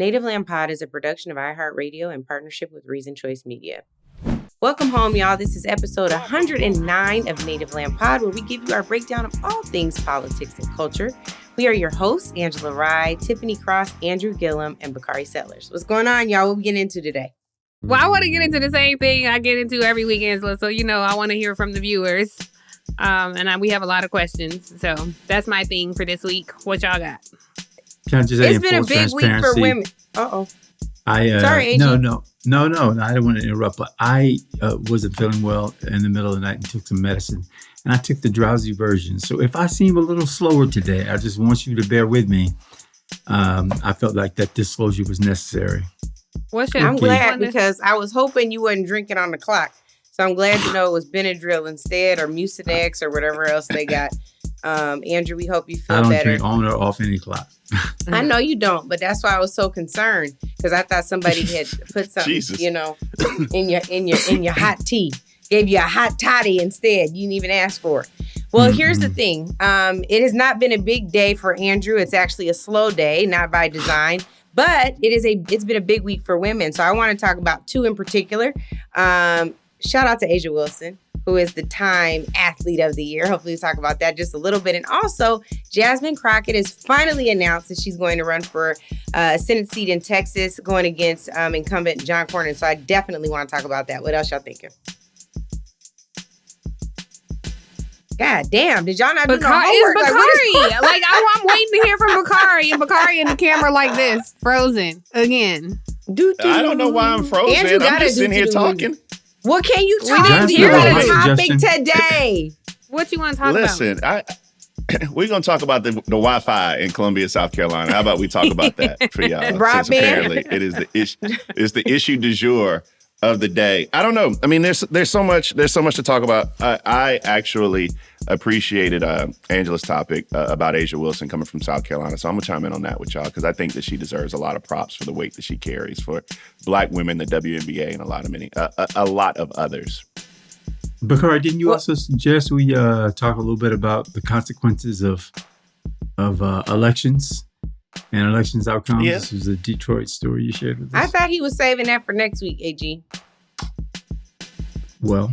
Native Land Pod is a production of iHeartRadio in partnership with Reason Choice Media. Welcome home, y'all. This is episode 109 of Native Land Pod, where we give you our breakdown of all things politics and culture. We are your hosts, Angela Rye, Tiffany Cross, Andrew Gillum, and Bakari Sellers. What's going on, y'all? What we getting into today? Well, I want to get into the same thing I get into every week, Angela. So, I want to hear from the viewers. We have a lot of questions. So that's my thing for this week. What y'all got? Can I just say it's been a big week for women. Uh-oh. Sorry, AG. No. I didn't want to interrupt, but I wasn't feeling well in the middle of the night and took some medicine. And I took the drowsy version. So if I seem a little slower today, I just want you to bear with me. I felt like that disclosure was necessary. I'm glad because I was hoping you wasn't drinking on the clock. So I'm glad to know it was Benadryl instead or Mucinex or whatever else they got. Andrew, we hope you feel better. I don't drink on or off any clock. I know you don't, but that's why I was so concerned because I thought somebody had put something, in your hot tea. Gave you a hot toddy instead. You didn't even ask for it. Well, here's the thing. It has not been a big day for Andrew. It's actually a slow day, not by design. But it's been a big week for women. So I want to talk about two in particular. Shout out to A'ja Wilson, who is the Time Athlete of the Year. Hopefully we'll talk about that just a little bit. And also, Jasmine Crockett has finally announced that she's going to run for a Senate seat in Texas, going against incumbent John Cornyn. So I definitely want to talk about that. What else y'all thinking? God damn, did y'all not do no homework? It's Bakari. I'm waiting to hear from Bakari. And Bakari in the camera like this, frozen again. I don't know why I'm frozen. Andrew, I'm just sitting here talking. What can you talk about? You're on a topic today. What you want to talk about? Listen, we're going to talk about the Wi-Fi in Columbia, South Carolina. How about we talk about that for y'all? Broadband. Since apparently it is the issue du jour of the day. I don't know. I mean, there's so much to talk about. I actually appreciated Angela's topic about A'ja Wilson coming from South Carolina. So I'm going to chime in on that with y'all because I think that she deserves a lot of props for the weight that she carries for Black women, the WNBA, and a lot of others. Bakari, didn't you also suggest we talk a little bit about the consequences of elections and elections outcomes? Yeah. This was a Detroit story you shared with us. I thought he was saving that for next week, AG. Well,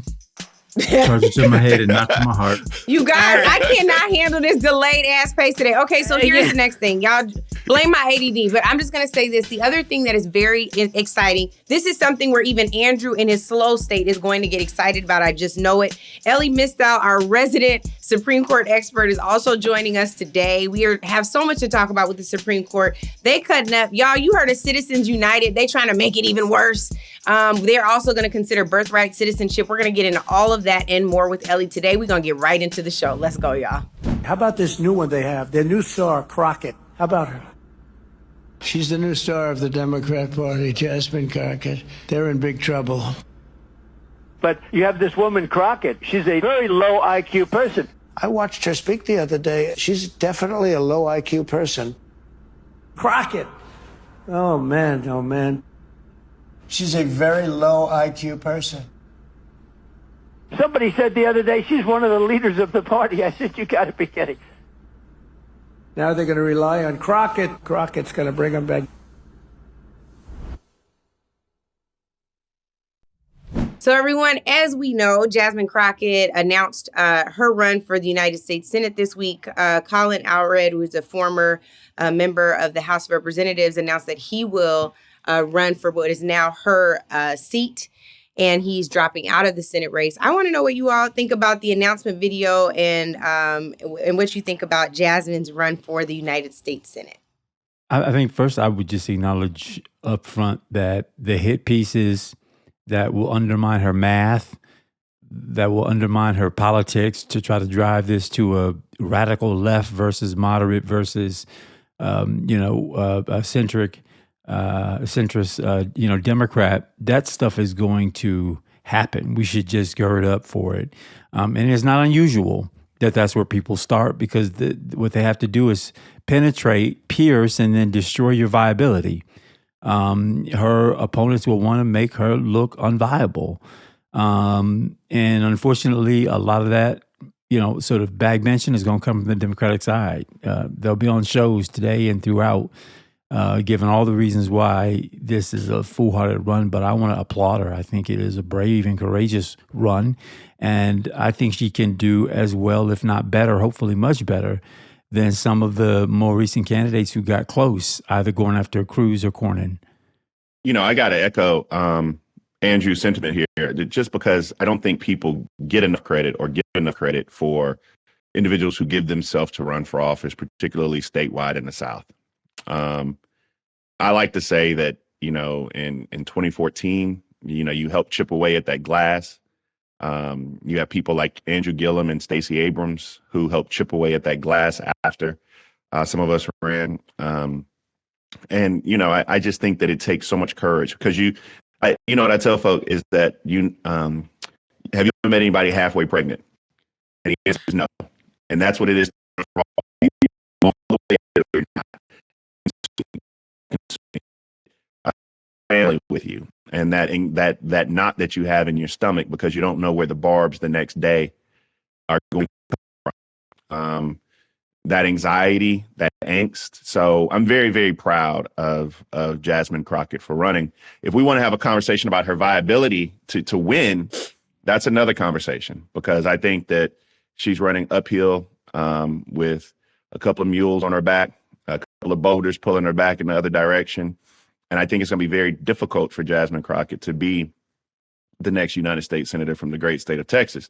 charge it to my head and not to my heart. You guys, I cannot handle this delayed ass pace today. Okay, so here's the next thing. Y'all blame my ADD, but I'm just going to say this. The other thing that is very exciting, this is something where even Andrew in his slow state is going to get excited about. I just know it. Elie Mystal, our resident Supreme Court expert, is also joining us today. We have so much to talk about with the Supreme Court. They cutting up. Y'all, you heard of Citizens United. They trying to make it even worse. They're also going to consider birthright citizenship. We're going to get into all of that and more with Elie today. We're going to get right into the show. Let's go, y'all. How about this new one they have? Their new star, Crockett. How about her? She's the new star of the Democrat Party, Jasmine Crockett. They're in big trouble. But you have this woman, Crockett. She's a very low IQ person. I watched her speak the other day. She's definitely a low IQ person. Crockett. Oh, man. She's a very low IQ person. Somebody said the other day she's one of the leaders of the party. I said, you got to be kidding. Now they're going to rely on Crockett. Crockett's going to bring them back. So everyone, as we know, Jasmine Crockett announced her run for the United States Senate this week. Colin Allred, who is a former member of the House of Representatives, announced that he will run for what is now her seat, and he's dropping out of the Senate race. I want to know what you all think about the announcement video and what you think about Jasmine's run for the United States Senate. I think first I would just acknowledge up front that the hit pieces that will undermine her math, that will undermine her politics to try to drive this to a radical left versus moderate versus, a centrist, Democrat, that stuff is going to happen. We should just gird up for it. And it's not unusual that that's where people start because what they have to do is penetrate, pierce, and then destroy your viability. Her opponents will want to make her look unviable. And unfortunately, a lot of that, sort of backbenching is going to come from the Democratic side. They'll be on shows today and throughout given all the reasons why this is a foolhardy run, but I want to applaud her. I think it is a brave and courageous run, and I think she can do as well, if not better, hopefully much better, than some of the more recent candidates who got close, either going after Cruz or Cornyn. I got to echo Andrew's sentiment here, just because I don't think people get enough credit for individuals who give themselves to run for office, particularly statewide in the South. I like to say that, in 2014, you helped chip away at that glass. You have people like Andrew Gillum and Stacey Abrams who helped chip away at that glass after some of us ran. I just think that it takes so much courage because what I tell folks is that have you ever met anybody halfway pregnant? And the answer is no. And that's what it is. Family with you, and that knot that you have in your stomach because you don't know where the barbs the next day are going to come from. That anxiety, that angst. So I'm very, very proud of Jasmine Crockett for running. If we want to have a conversation about her viability to win, that's another conversation, because I think that she's running uphill with a couple of mules on her back, a couple of boulders pulling her back in the other direction. And I think it's going to be very difficult for Jasmine Crockett to be the next United States Senator from the great state of Texas.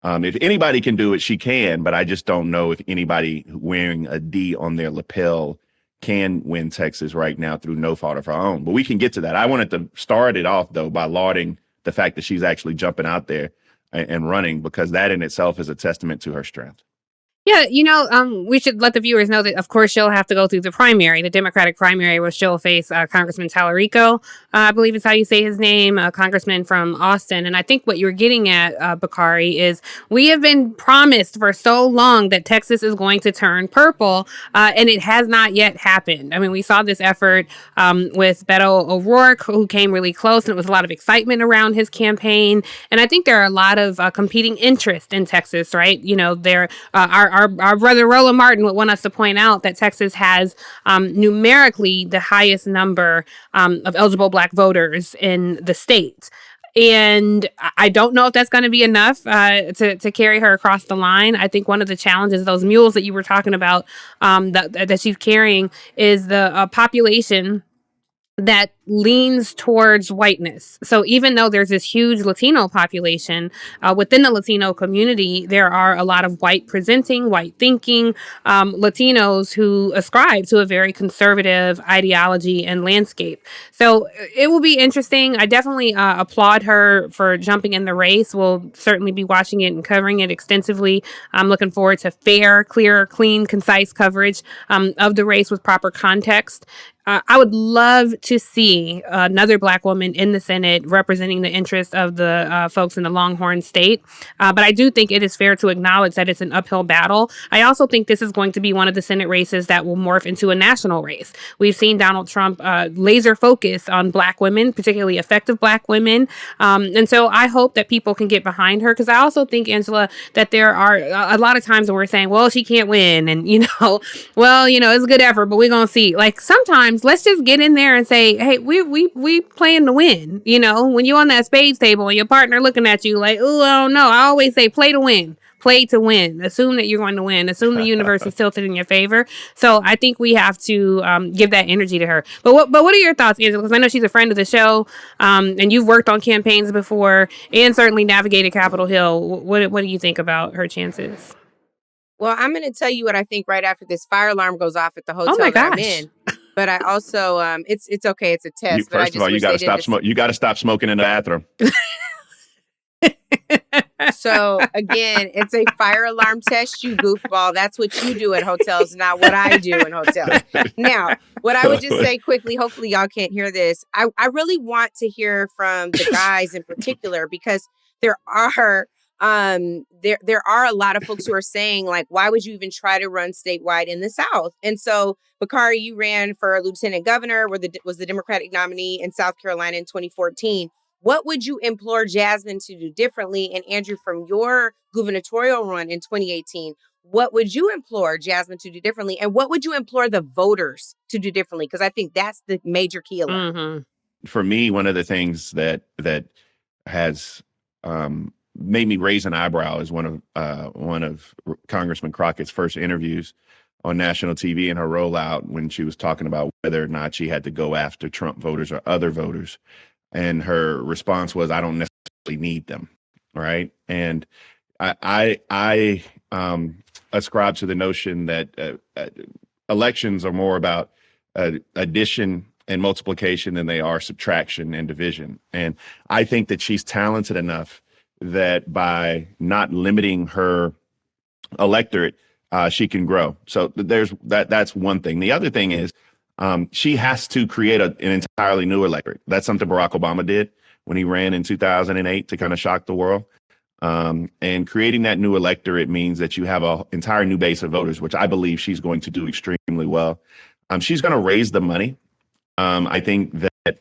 If anybody can do it, she can, but I just don't know if anybody wearing a D on their lapel can win Texas right now through no fault of her own. But we can get to that. I wanted to start it off, though, by lauding the fact that she's actually jumping out there and running, because that in itself is a testament to her strength. Yeah, we should let the viewers know that, of course, she'll have to go through the primary, the Democratic primary, where she'll face Congressman Tallarico, I believe is how you say his name, a congressman from Austin. And I think what you're getting at, Bakari, is we have been promised for so long that Texas is going to turn purple, and it has not yet happened. I mean, we saw this effort with Beto O'Rourke, who came really close, and it was a lot of excitement around his campaign. And I think there are a lot of competing interests in Texas, right? Our brother Roland Martin would want us to point out that Texas has numerically the highest number of eligible Black voters in the state. And I don't know if that's going to be enough to carry her across the line. I think one of the challenges, those mules that you were talking about that she's carrying, is the population that leans towards whiteness. So even though there's this huge Latino population, within the Latino community, there are a lot of white presenting, white thinking Latinos who ascribe to a very conservative ideology and landscape. So it will be interesting. I definitely applaud her for jumping in the race. We'll certainly be watching it and covering it extensively. I'm looking forward to fair, clear, clean, concise coverage of the race with proper context. I would love to see another Black woman in the Senate representing the interests of the folks in the Longhorn State. But I do think it is fair to acknowledge that it's an uphill battle. I also think this is going to be one of the Senate races that will morph into a national race. We've seen Donald Trump laser focus on Black women, particularly effective Black women. And so I hope that people can get behind her, because I also think, Angela, that there are a lot of times when we're saying, well, she can't win. And, it's a good effort, but we're going to see. Like, sometimes let's just get in there and say, hey, we playing to win. When you're on that spades table and your partner looking at you like, oh, I don't know. I always say play to win. Play to win. Assume that you're going to win. Assume the universe is tilted in your favor. So I think we have to give that energy to her. But what are your thoughts, Angela? Because I know she's a friend of the show, and you've worked on campaigns before and certainly navigated Capitol Hill. What do you think about her chances? Well, I'm going to tell you what I think right after this fire alarm goes off at the hotel that I'm in. But I also, it's okay. It's a test. First of all, you got to stop smoking. You got to stop smoking in the bathroom. So again, it's a fire alarm test, you goofball. That's what you do at hotels, not what I do in hotels. Now, what I would just say quickly, hopefully y'all can't hear this. I really want to hear from the guys in particular, because there are a lot of folks who are saying, like, why would you even try to run statewide in the South? And so, Bakari, you ran for lieutenant governor, was the Democratic nominee in South Carolina in 2014. What would you implore Jasmine to do differently? And Andrew, from your gubernatorial run in 2018, what would you implore Jasmine to do differently? And what would you implore the voters to do differently? Because I think that's the major killer. Mm-hmm. For me, one of the things that has made me raise an eyebrow is one of Congressman Crockett's first interviews on national TV in her rollout when she was talking about whether or not she had to go after Trump voters or other voters. And her response was, I don't necessarily need them, right? And I ascribe to the notion that elections are more about addition and multiplication than they are subtraction and division. And I think that she's talented enough that by not limiting her electorate, she can grow. So there's that's one thing. The other thing is she has to create an entirely new electorate. That's something Barack Obama did when he ran in 2008 to kind of shock the world. And creating that new electorate means that you have an entire new base of voters, which I believe she's going to do extremely well. She's going to raise the money. I think that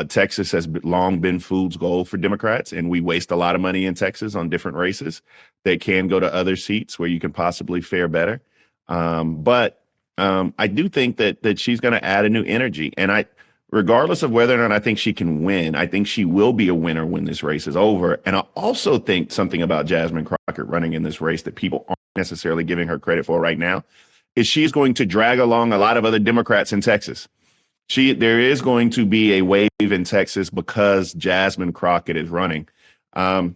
Texas has long been fool's gold for Democrats, and we waste a lot of money in Texas on different races that can go to other seats where you can possibly fare better. But I do think that she's going to add a new energy. And regardless of whether or not I think she can win, I think she will be a winner when this race is over. And I also think something about Jasmine Crockett running in this race that people aren't necessarily giving her credit for right now is she's going to drag along a lot of other Democrats in Texas. There is going to be a wave in Texas because Jasmine Crockett is running. I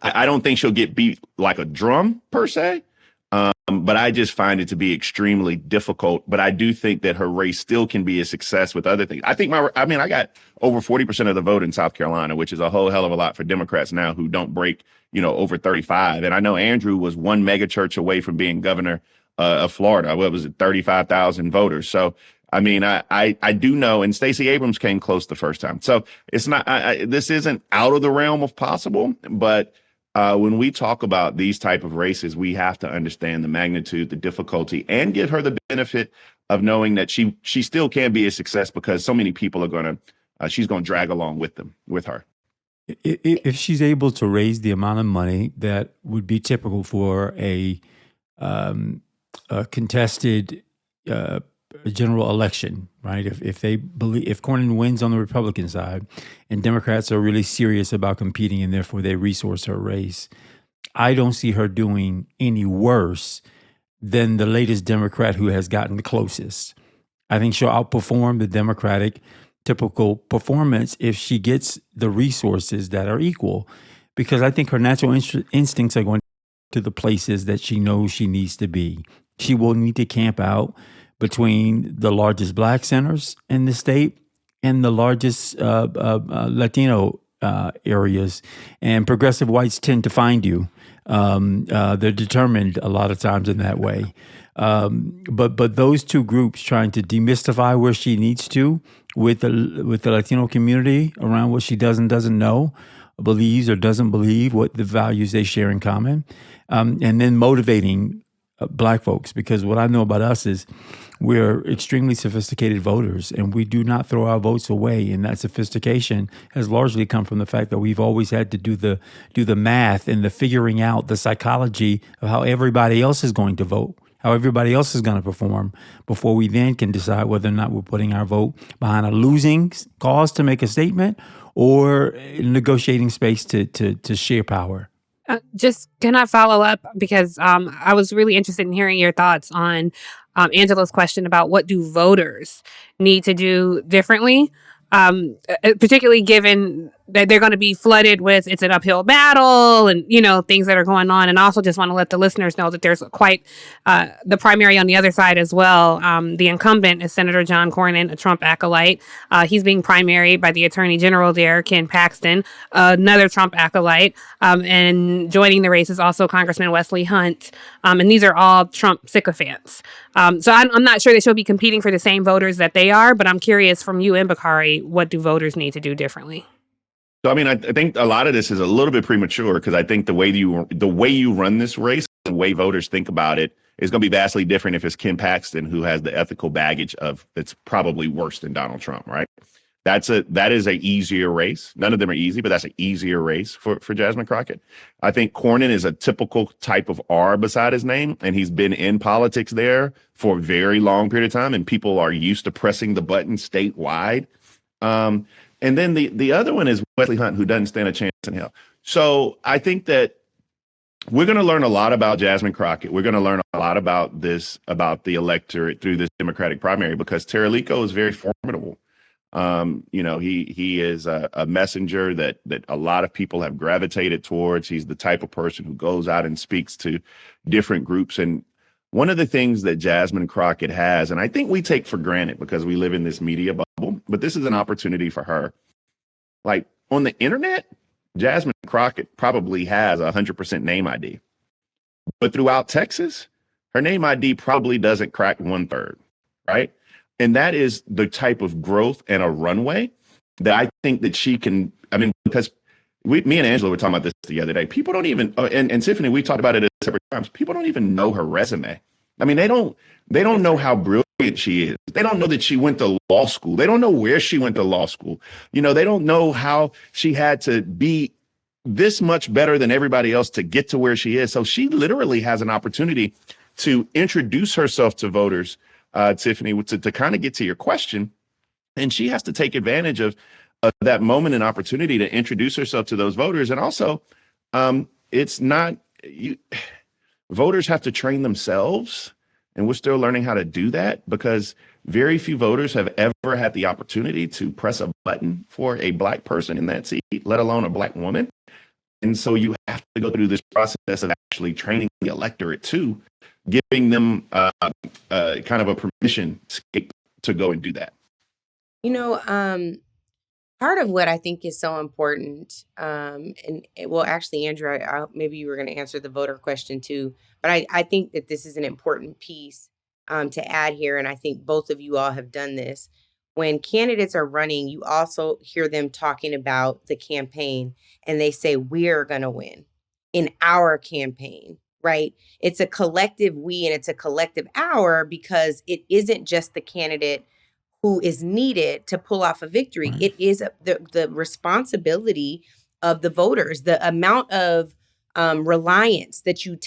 don't think she'll get beat like a drum per se, but I just find it to be extremely difficult. But I do think that her race still can be a success with other things. I got over 40% of the vote in South Carolina, which is a whole hell of a lot for Democrats now who don't break, over 35. And I know Andrew was one mega church away from being governor of Florida. What was it, 35,000 voters? So I do know, and Stacey Abrams came close the first time. So it's not, this isn't out of the realm of possible, but when we talk about these type of races, we have to understand the magnitude, the difficulty, and give her the benefit of knowing that she still can be a success because so many people are she's going to drag along with her. If she's able to raise the amount of money that would be typical for a contested general election, right? If Cornyn wins on the Republican side and Democrats are really serious about competing and therefore they resource her race, I don't see her doing any worse than the latest Democrat who has gotten the closest. I think she'll outperform the Democratic typical performance if she gets the resources that are equal, because I think her natural instincts are going to the places that she knows she needs to be. She will need to camp out between the largest Black centers in the state and the largest Latino areas. And progressive whites tend to find you. They're determined a lot of times in that way. But those two groups trying to demystify where she needs to with the Latino community around what she does and doesn't know, believes or doesn't believe, what the values they share in common, and then motivating Black folks, because what I know about us is we're extremely sophisticated voters and we do not throw our votes away. And that sophistication has largely come from the fact that we've always had to do the math and the figuring out the psychology of how everybody else is going to vote, how everybody else is going to perform before we then can decide whether or not we're putting our vote behind a losing cause to make a statement or negotiating space to share power. Just can I follow up? Because I was really interested in hearing your thoughts on Angela's question about what do voters need to do differently, particularly given that they're going to be flooded with it's an uphill battle and, things that are going on. And I also just want to let the listeners know that there's quite the primary on the other side as well. The incumbent is Senator John Cornyn, a Trump acolyte. He's being primaried by the Attorney General there, Ken Paxton, another Trump acolyte. And joining the race is also Congressman Wesley Hunt. And these are all Trump sycophants. So I'm not sure that she'll be competing for the same voters that they are, but I'm curious from you and Bakari, what do voters need to do differently? So, I think a lot of this is a little bit premature because I think the way you run this race, the way voters think about it is going to be vastly different if it's Ken Paxton who has the ethical baggage of it's probably worse than Donald Trump, right? That is a easier race. None of them are easy, but that's an easier race for Jasmine Crockett. I think Cornyn is a typical type of R beside his name, and he's been in politics there for a very long period of time, and people are used to pressing the button statewide. And then the other one is Wesley Hunt, who doesn't stand a chance in hell. So I think that we're going to learn a lot about Jasmine Crockett. We're going to learn a lot about the electorate through this Democratic primary, because Tariliko is very formidable. He is a messenger that a lot of people have gravitated towards. He's the type of person who goes out and speaks to different groups. And one of the things that Jasmine Crockett has, and I think we take for granted because we live in this media bubble, but this is an opportunity for her. Like on the internet, Jasmine Crockett probably has 100% name ID, but throughout Texas, her name ID probably doesn't crack 1/3, right? And that is the type of growth and a runway that I think that she can. I mean, because me and Angela were talking about this the other day. People don't even, and Tiffany, we talked about it at separate times. People don't even know her resume. I mean, they don't know how brilliant she is. They don't know that she went to law school. They don't know where she went to law school. They don't know how she had to be this much better than everybody else to get to where she is. So she literally has an opportunity to introduce herself to voters, Tiffany, to kind of get to your question. And she has to take advantage of that moment and opportunity to introduce herself to those voters. And also, voters have to train themselves. And we're still learning how to do that, because very few voters have ever had the opportunity to press a button for a Black person in that seat, let alone a Black woman. And so you have to go through this process of actually training the electorate too, giving them kind of a permission escape to go and do that. Part of what I think is so important, actually, Andrew, maybe you were going to answer the voter question too, but I think that this is an important piece to add here, and I think both of you all have done this. When candidates are running, you also hear them talking about the campaign, and they say, we're going to win in our campaign, right? It's a collective we and it's a collective our, because it isn't just the candidate who is needed to pull off a victory. Right. It is the responsibility of the voters, the amount of reliance that you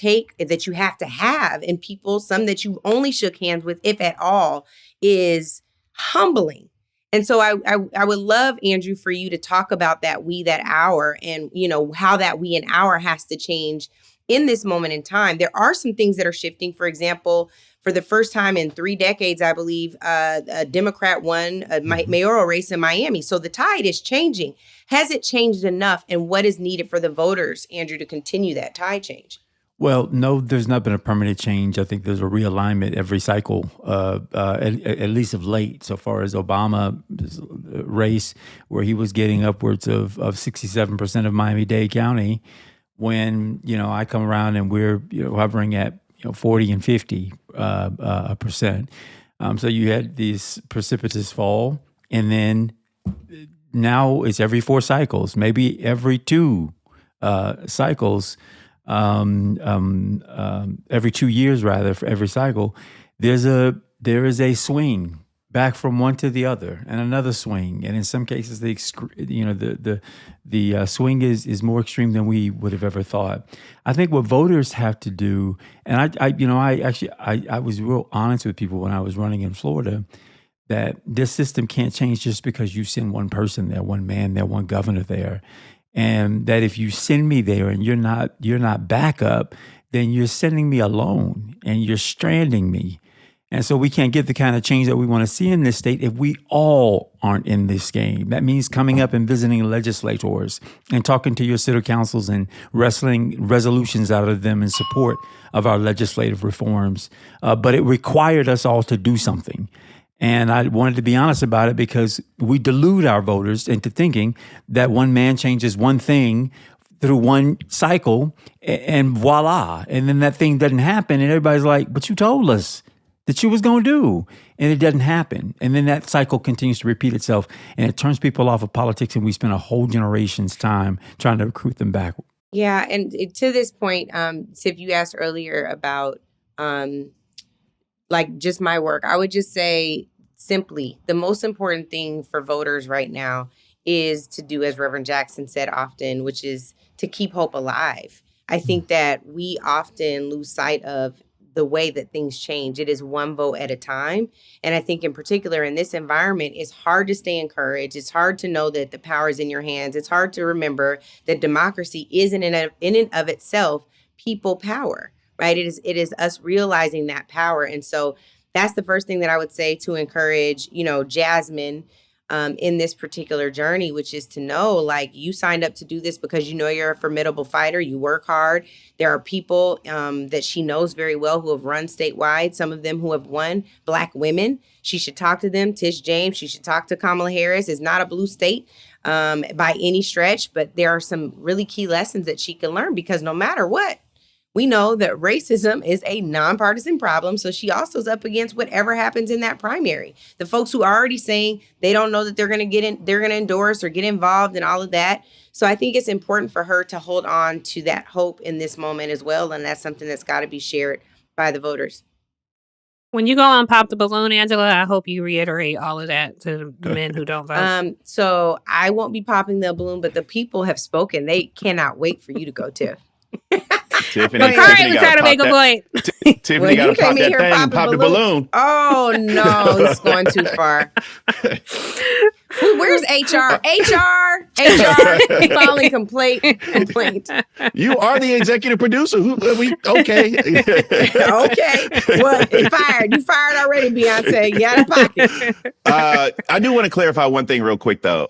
have to have in people, some that you only shook hands with, if at all, is humbling. And so I would love, Andrew, for you to talk about that we, that our, and how that we and our has to change in this moment in time. There are some things that are shifting. For example, for the first time in 3 decades, I believe, a Democrat won a mayoral race in Miami. So the tide is changing. Has it changed enough? And what is needed for the voters, Andrew, to continue that tide change? Well, no, there's not been a permanent change. I think there's a realignment every cycle, at least of late, so far as Obama race, where he was getting upwards of 67% of Miami-Dade County, when, I come around and we're, hovering at 40 and 50%. So you had these precipitous fall, and then now it's every 4 cycles, maybe every 2 cycles, every 2 years rather, for every cycle, there is a swing back from one to the other, and another swing, and in some cases, the swing is more extreme than we would have ever thought. I think what voters have to do, and I was real honest with people when I was running in Florida, that this system can't change just because you send one person there, one man there, one governor there, and that if you send me there and you're not backup, then you're sending me alone and you're stranding me. And so we can't get the kind of change that we want to see in this state if we all aren't in this game. That means coming up and visiting legislators and talking to your city councils and wrestling resolutions out of them in support of our legislative reforms. But it required us all to do something. And I wanted to be honest about it, because we delude our voters into thinking that one man changes one thing through one cycle and voila. And then that thing doesn't happen. And everybody's like, but you told us that you was going to do, and it doesn't happen. And then that cycle continues to repeat itself, and it turns people off of politics, and we spend a whole generation's time trying to recruit them back. Yeah, and to this point, Tiff, you asked earlier about just my work. I would just say simply, the most important thing for voters right now is to do, as Reverend Jackson said often, which is to keep hope alive. I think that we often lose sight of the way that things change. It is one vote at a time. And I think in particular in this environment, it's hard to stay encouraged. It's hard to know that the power is in your hands. It's hard to remember that democracy isn't in and of itself people power, right? It is us realizing that power. And so that's the first thing that I would say to encourage, Jasmine in this particular journey, which is to know, like, you signed up to do this because you know you're a formidable fighter. You work hard. There are people that she knows very well who have run statewide, some of them who have won, Black women. She should talk to them. Tish James, she should talk to Kamala Harris. It's not a blue state by any stretch, but there are some really key lessons that she can learn, because no matter what, we know that racism is a nonpartisan problem. So she also is up against whatever happens in that primary. The folks who are already saying they don't know that they're going to endorse or get involved and all of that. So I think it's important for her to hold on to that hope in this moment as well. And that's something that's got to be shared by the voters. When you go on Pop the Balloon, Angela, I hope you reiterate all of that to the men who don't vote. So I won't be popping the balloon, but the people have spoken. They cannot wait for you to go, Tiff. Tiffany was trying to make a point. Tiffany got to pop that thing and pop the balloon. Oh, no, it's going too far. Where's HR? HR, filing complaint. You are the executive producer. Okay. Okay. Well, you fired already, Beyonce. You out of pocket. I do want to clarify one thing real quick, though,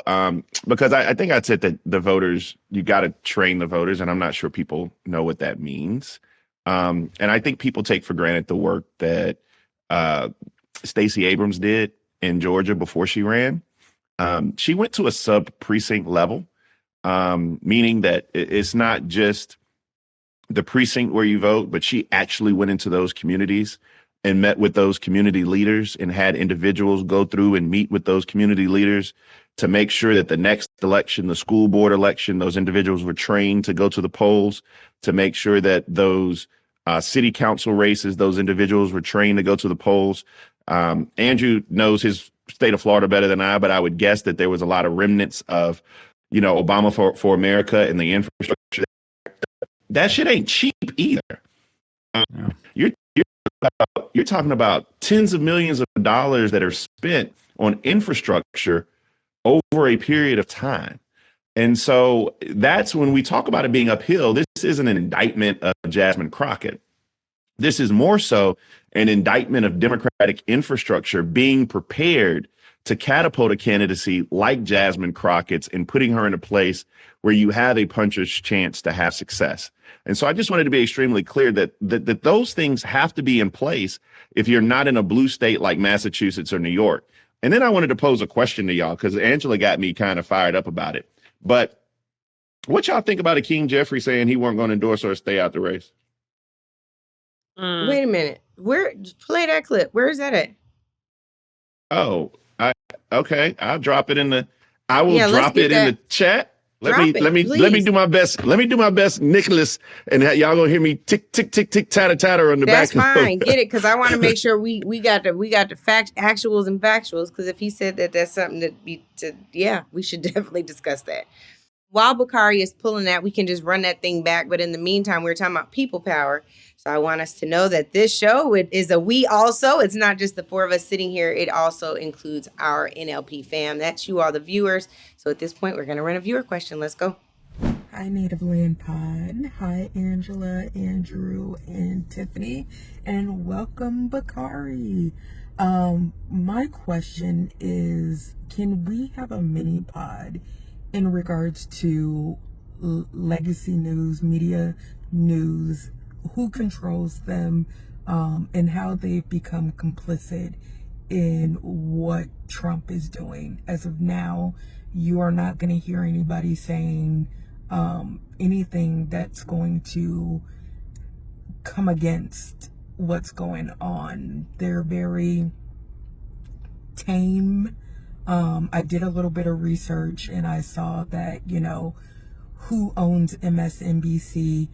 because I think I said that the voters, you got to train the voters, and I'm not sure people know what that means. And I think people take for granted the work that Stacey Abrams did in Georgia before she ran. She went to a sub-precinct level, meaning that it's not just the precinct where you vote, but she actually went into those communities and met with those community leaders and had individuals go through and meet with those community leaders to make sure that the next election, the school board election, those individuals were trained to go to the polls, to make sure that those city council races, those individuals were trained to go to the polls. Andrew knows his state of Florida better than I, but I would guess that there was a lot of remnants of, Obama for America and the infrastructure. That shit ain't cheap either. You're talking about tens of millions of dollars that are spent on infrastructure over a period of time. And so that's when we talk about it being uphill. This isn't an indictment of Jasmine Crockett. This is more so an indictment of Democratic infrastructure being prepared to catapult a candidacy like Jasmine Crockett's and putting her in a place where you have a puncher's chance to have success. And so I just wanted to be extremely clear that those things have to be in place if you're not in a blue state like Massachusetts or New York. And then I wanted to pose a question to y'all, because Angela got me kind of fired up about it. But what y'all think about Hakeem Jeffries saying he weren't going to endorse her or stay out the race? Wait a minute. Play that clip. Where is that at? Oh, okay. I'll drop it in the. I will drop it in the chat. Let me do my best. Let me do my best, Nicholas, and y'all gonna hear me tick tick tick tick tatter tatter on the back. That's fine. Get it, because I want to make sure we got the actuals and factuals. Because if he said that, that's something we should definitely discuss that. While Bakari is pulling that, we can just run that thing back. But in the meantime, we're talking about people power. So I want us to know that this show is a we also. It's not just the four of us sitting here. It also includes our NLP fam. That's you all, the viewers. So at this point, we're going to run a viewer question. Let's go. Hi, Native Land Pod. Hi, Angela, Andrew, and Tiffany. And welcome, Bakari. My question is, can we have a mini pod in regards to legacy news, media news, who controls them, and how they've become complicit in what Trump is doing? As of now, you are not going to hear anybody saying anything that's going to come against what's going on. They're very tame. I did a little bit of research and I saw that, who owns MSNBC,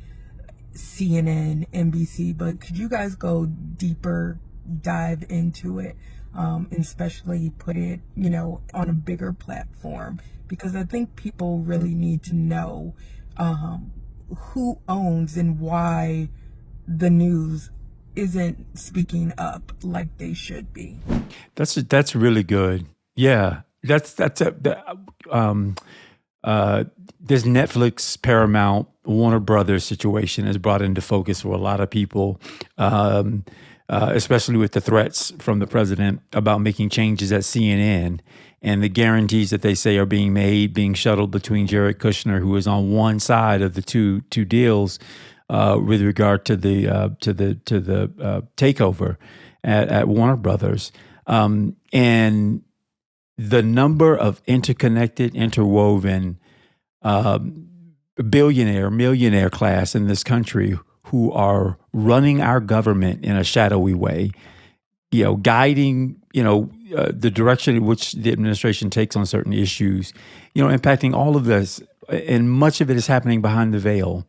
CNN, NBC, but could you guys go deeper dive into it? especially put it, on a bigger platform, because I think people really need to know who owns and why the news isn't speaking up like they should be. That's really good. Yeah, this Netflix, Paramount, Warner Brothers situation is brought into focus for a lot of people, especially with the threats from the president about making changes at CNN and the guarantees that they say are being shuttled between Jared Kushner, who is on one side of the two deals with regard to the takeover at Warner Brothers, and the number of interconnected, interwoven billionaire, millionaire class in this country who are running our government in a shadowy way, guiding, the direction in which the administration takes on certain issues, impacting all of this. And much of it is happening behind the veil,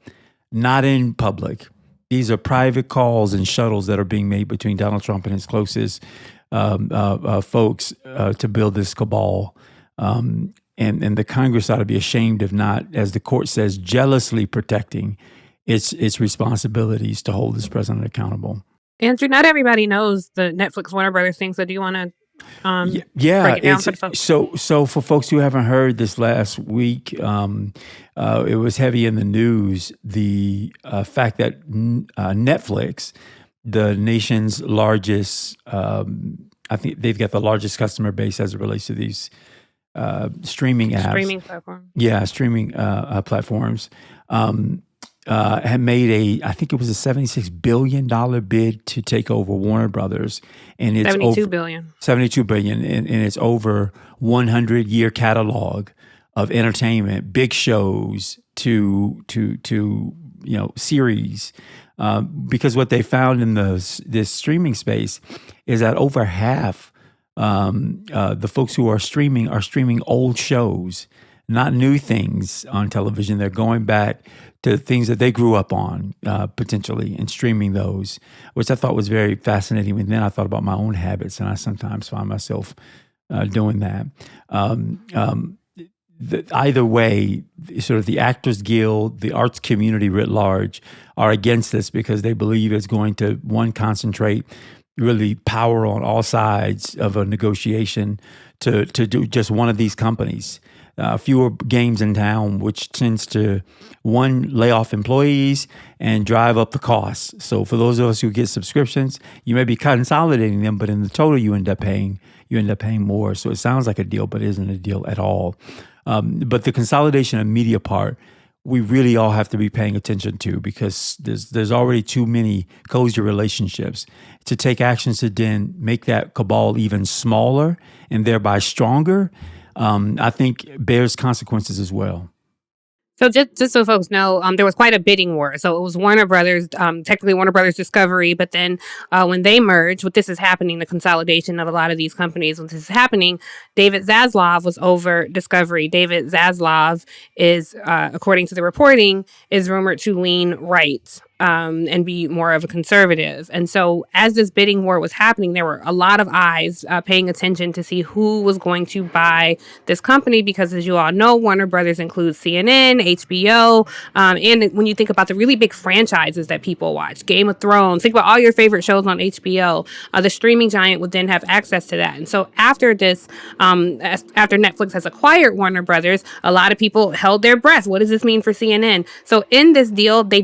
not in public. These are private calls and shuttles that are being made between Donald Trump and his closest folks to build this cabal. And the Congress ought to be ashamed of not, as the court says, jealously protecting its responsibilities to hold this president accountable. Andrew, not everybody knows the Netflix Warner Brothers thing, so do you want to break it down for the folks? So for folks who haven't heard this last week, it was heavy in the news, the fact that Netflix, the nation's largest, I think they've got the largest customer base as it relates to these streaming apps. Streaming platforms. Yeah, streaming platforms. Had made I think it was a $76 billion bid to take over Warner Brothers. And it's $72 billion. And it's over 100-year catalog of entertainment, big shows to series. Because what they found in this streaming space is that over half the folks who are streaming old shows, not new things on television. They're going back to things that they grew up on, potentially, and streaming those, which I thought was very fascinating. And then I thought about my own habits, and I sometimes find myself doing that. Either way, sort of the Actors Guild, the arts community writ large, are against this because they believe it's going to, one, concentrate really power on all sides of a negotiation to do just one of these companies. Fewer games in town, which tends to, one, lay off employees and drive up the costs. So for those of us who get subscriptions, you may be consolidating them, but in the total, you end up paying more. So it sounds like a deal, but it isn't a deal at all. But the consolidation of media part, we really all have to be paying attention to, because there's already too many cozy relationships to take actions to then make that cabal even smaller and thereby stronger. I think bears consequences as well. So just so folks know, there was quite a bidding war. So it was Warner Brothers, technically Warner Brothers Discovery, but then when they merged, what this is happening, the consolidation of a lot of these companies, when this is happening, David Zaslav was over Discovery. David Zaslav is, according to the reporting, is rumored to lean right. And be more of a conservative. And so as this bidding war was happening, there were a lot of eyes paying attention to see who was going to buy this company, because as you all know, Warner Brothers includes CNN, HBO, and when you think about the really big franchises that people watch, Game of Thrones, think about all your favorite shows on HBO, the streaming giant would then have access to that. And so after this, after Netflix has acquired Warner Brothers, a lot of people held their breath. What does this mean for CNN? So in this deal, they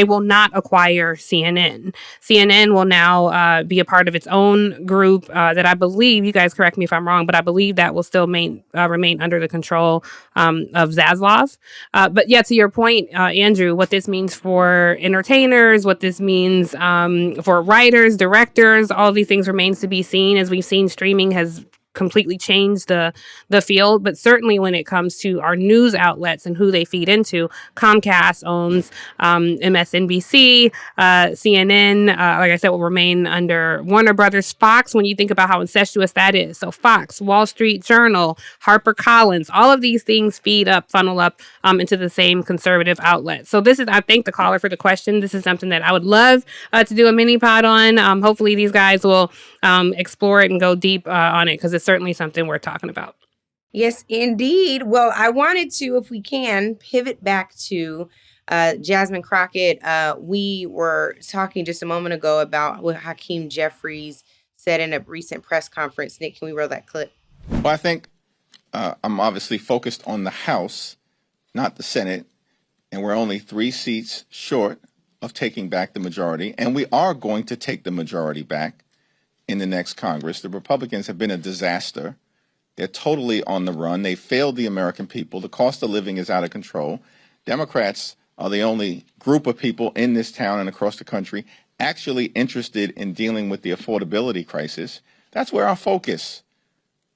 will not acquire CNN. CNN will now be a part of its own group that I believe, you guys correct me if I'm wrong, but I believe that will still remain under the control of Zaslav. But yeah, to your point, Andrew, what this means for entertainers, what this means for writers, directors, all these things remains to be seen. As we've seen, streaming has completely change the field. But certainly when it comes to our news outlets and who they feed into, Comcast owns MSNBC, CNN, like I said, will remain under Warner Brothers. Fox, when you think about how incestuous that is. So Fox, Wall Street Journal, HarperCollins, all of these things funnel up into the same conservative outlet. So this is, I thank the caller for the question. This is something that I would love to do a mini pod on. Hopefully these guys will explore it and go deep on it, because it's certainly something we're talking about. Yes, indeed. Well, I wanted to, if we can, pivot back to Jasmine Crockett. We were talking just a moment ago about what Hakeem Jeffries said in a recent press conference. Nick, can we roll that clip? Well, I think I'm obviously focused on the House, not the Senate, and we're only 3 seats short of taking back the majority, and we are going to take the majority back in the next Congress. The Republicans have been a disaster. They're totally on the run. They failed the American people. The cost of living is out of control. Democrats are the only group of people in this town and across the country actually interested in dealing with the affordability crisis. That's where our focus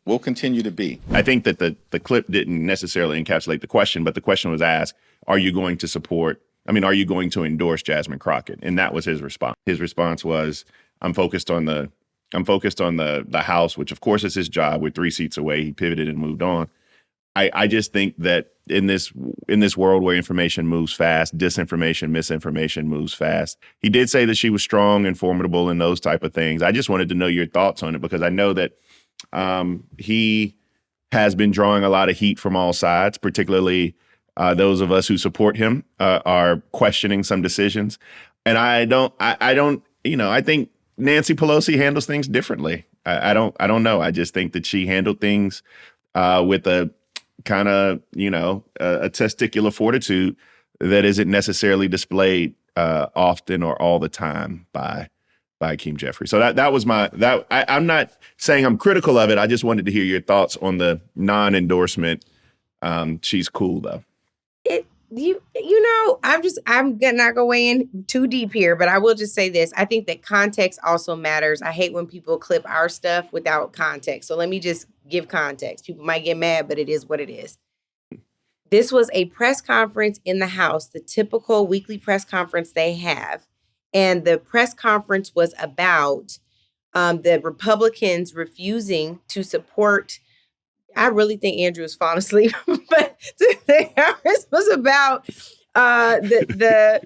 will continue to be. I think that the clip didn't necessarily encapsulate the question, but the question was asked, are you going to endorse Jasmine Crockett? And that was his response. His response was, I'm focused on the House, which of course is his job. We're 3 seats away. He pivoted and moved on. I just think that in this world where information moves fast, disinformation, misinformation moves fast. He did say that she was strong and formidable and those type of things. I just wanted to know your thoughts on it, because I know that he has been drawing a lot of heat from all sides, particularly those of us who support him are questioning some decisions. And I think Nancy Pelosi handles things differently. I don't know. I just think that she handled things with a kind of, a testicular fortitude that isn't necessarily displayed often or all the time by Hakeem Jeffries. So that was I'm not saying I'm critical of it. I just wanted to hear your thoughts on the non-endorsement. She's cool though. I'm not going way in too deep here, but I will just say this. I think that context also matters. I hate when people clip our stuff without context. So let me just give context. People might get mad, but it is what it is. This was a press conference in the House, the typical weekly press conference they have. And the press conference was about the Republicans refusing to support. I really think Andrew was falling asleep, but the conference was about the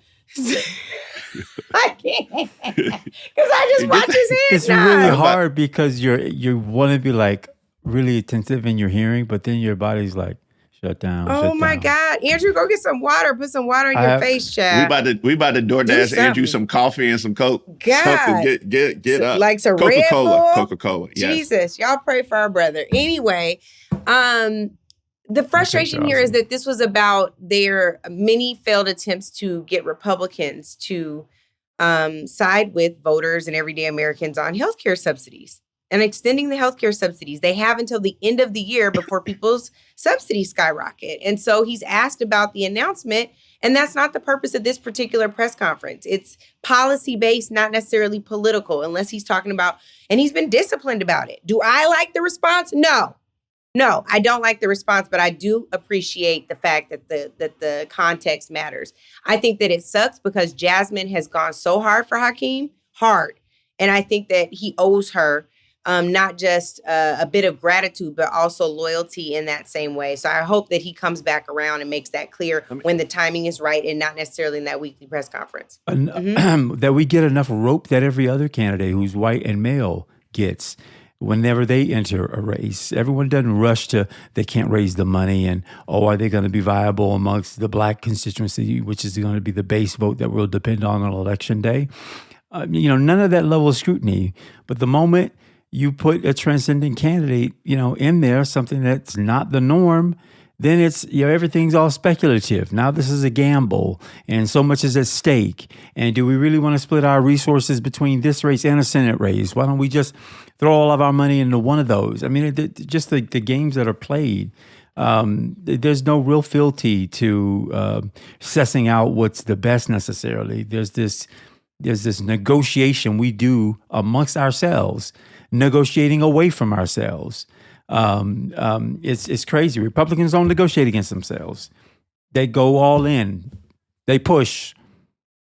I can't, because I just watch his hands. It's really hard because you want to be like really attentive in your hearing, but then your body's like, shut down. Oh my God. Andrew, go get some water. Put some water in your face, child. We about to DoorDash Andrew some coffee and some Coke. God. Get up. Like some Coca-Cola. Yes. Jesus. Y'all pray for our brother. Anyway, the frustration here is that this was about their many failed attempts to get Republicans to side with voters and everyday Americans on healthcare subsidies. And extending the healthcare subsidies. They have until the end of the year before people's subsidies skyrocket. And so he's asked about the announcement, and that's not the purpose of this particular press conference. It's policy-based, not necessarily political, unless he's talking about, and he's been disciplined about it. Do I like the response? No, I don't like the response, but I do appreciate the fact that the context matters. I think that it sucks because Jasmine has gone so hard for Hakeem, and I think that he owes her not just a bit of gratitude, but also loyalty in that same way. So I hope that he comes back around and makes that clear when the timing is right and not necessarily in that weekly press conference. That we get enough rope that every other candidate who's white and male gets whenever they enter a race. Everyone doesn't rush to, they can't raise the money and, are they going to be viable amongst the black constituency, which is going to be the base vote that will depend on election day. None of that level of scrutiny. But the moment you put a transcendent candidate, in there, something that's not the norm, then it's, everything's all speculative. Now this is a gamble and so much is at stake. And do we really want to split our resources between this race and a Senate race? Why don't we just throw all of our money into one of those? I mean, just the games that are played, there's no real fealty to sussing out what's the best necessarily. There's this negotiation we do amongst ourselves, negotiating away from ourselves. It's crazy. Republicans don't negotiate against themselves. They go all in. They push.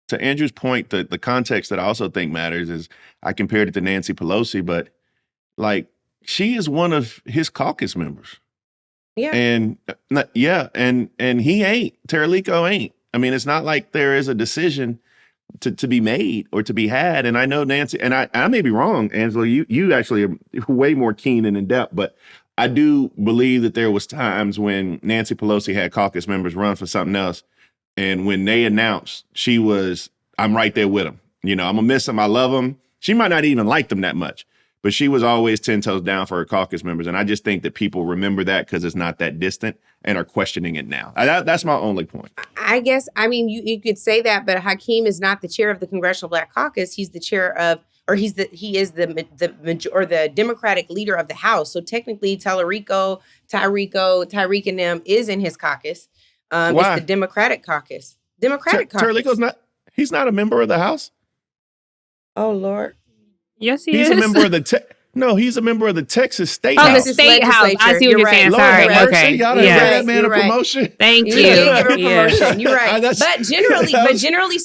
To Andrew's point, the context that I also think matters is I compared it to Nancy Pelosi, but like she is one of his caucus members. Yeah. And he ain't. Terralico ain't. I mean, it's not like there is a decision to be made or to be had. And I know Nancy, and I may be wrong, Angela, you actually are way more keen and in depth, but I do believe that there was times when Nancy Pelosi had caucus members run for something else. And when they announced, I'm right there with them. You know, I'm gonna miss them. I love them. She might not even like them that much, but she was always 10 toes down for her caucus members. And I just think that people remember that because it's not that distant and are questioning it now. That's my only point. I guess, I mean, you could say that, but Hakeem is not the chair of the Congressional Black Caucus. He's the chair of, or he is the Democratic leader of the House. So technically, Tyreek and them is in his caucus. Why? It's the Democratic caucus. Caucus. Terralico's he's not a member of the House. Oh, Lord. Yes, He's a member of he's a member of the Texas State House. House. The State House. I see what you're saying. Lord Sorry. have mercy. Okay. Y'all done Yeah. gave that man a You're right. promotion. Thank You you. did give a Yeah. promotion. You're right. But generally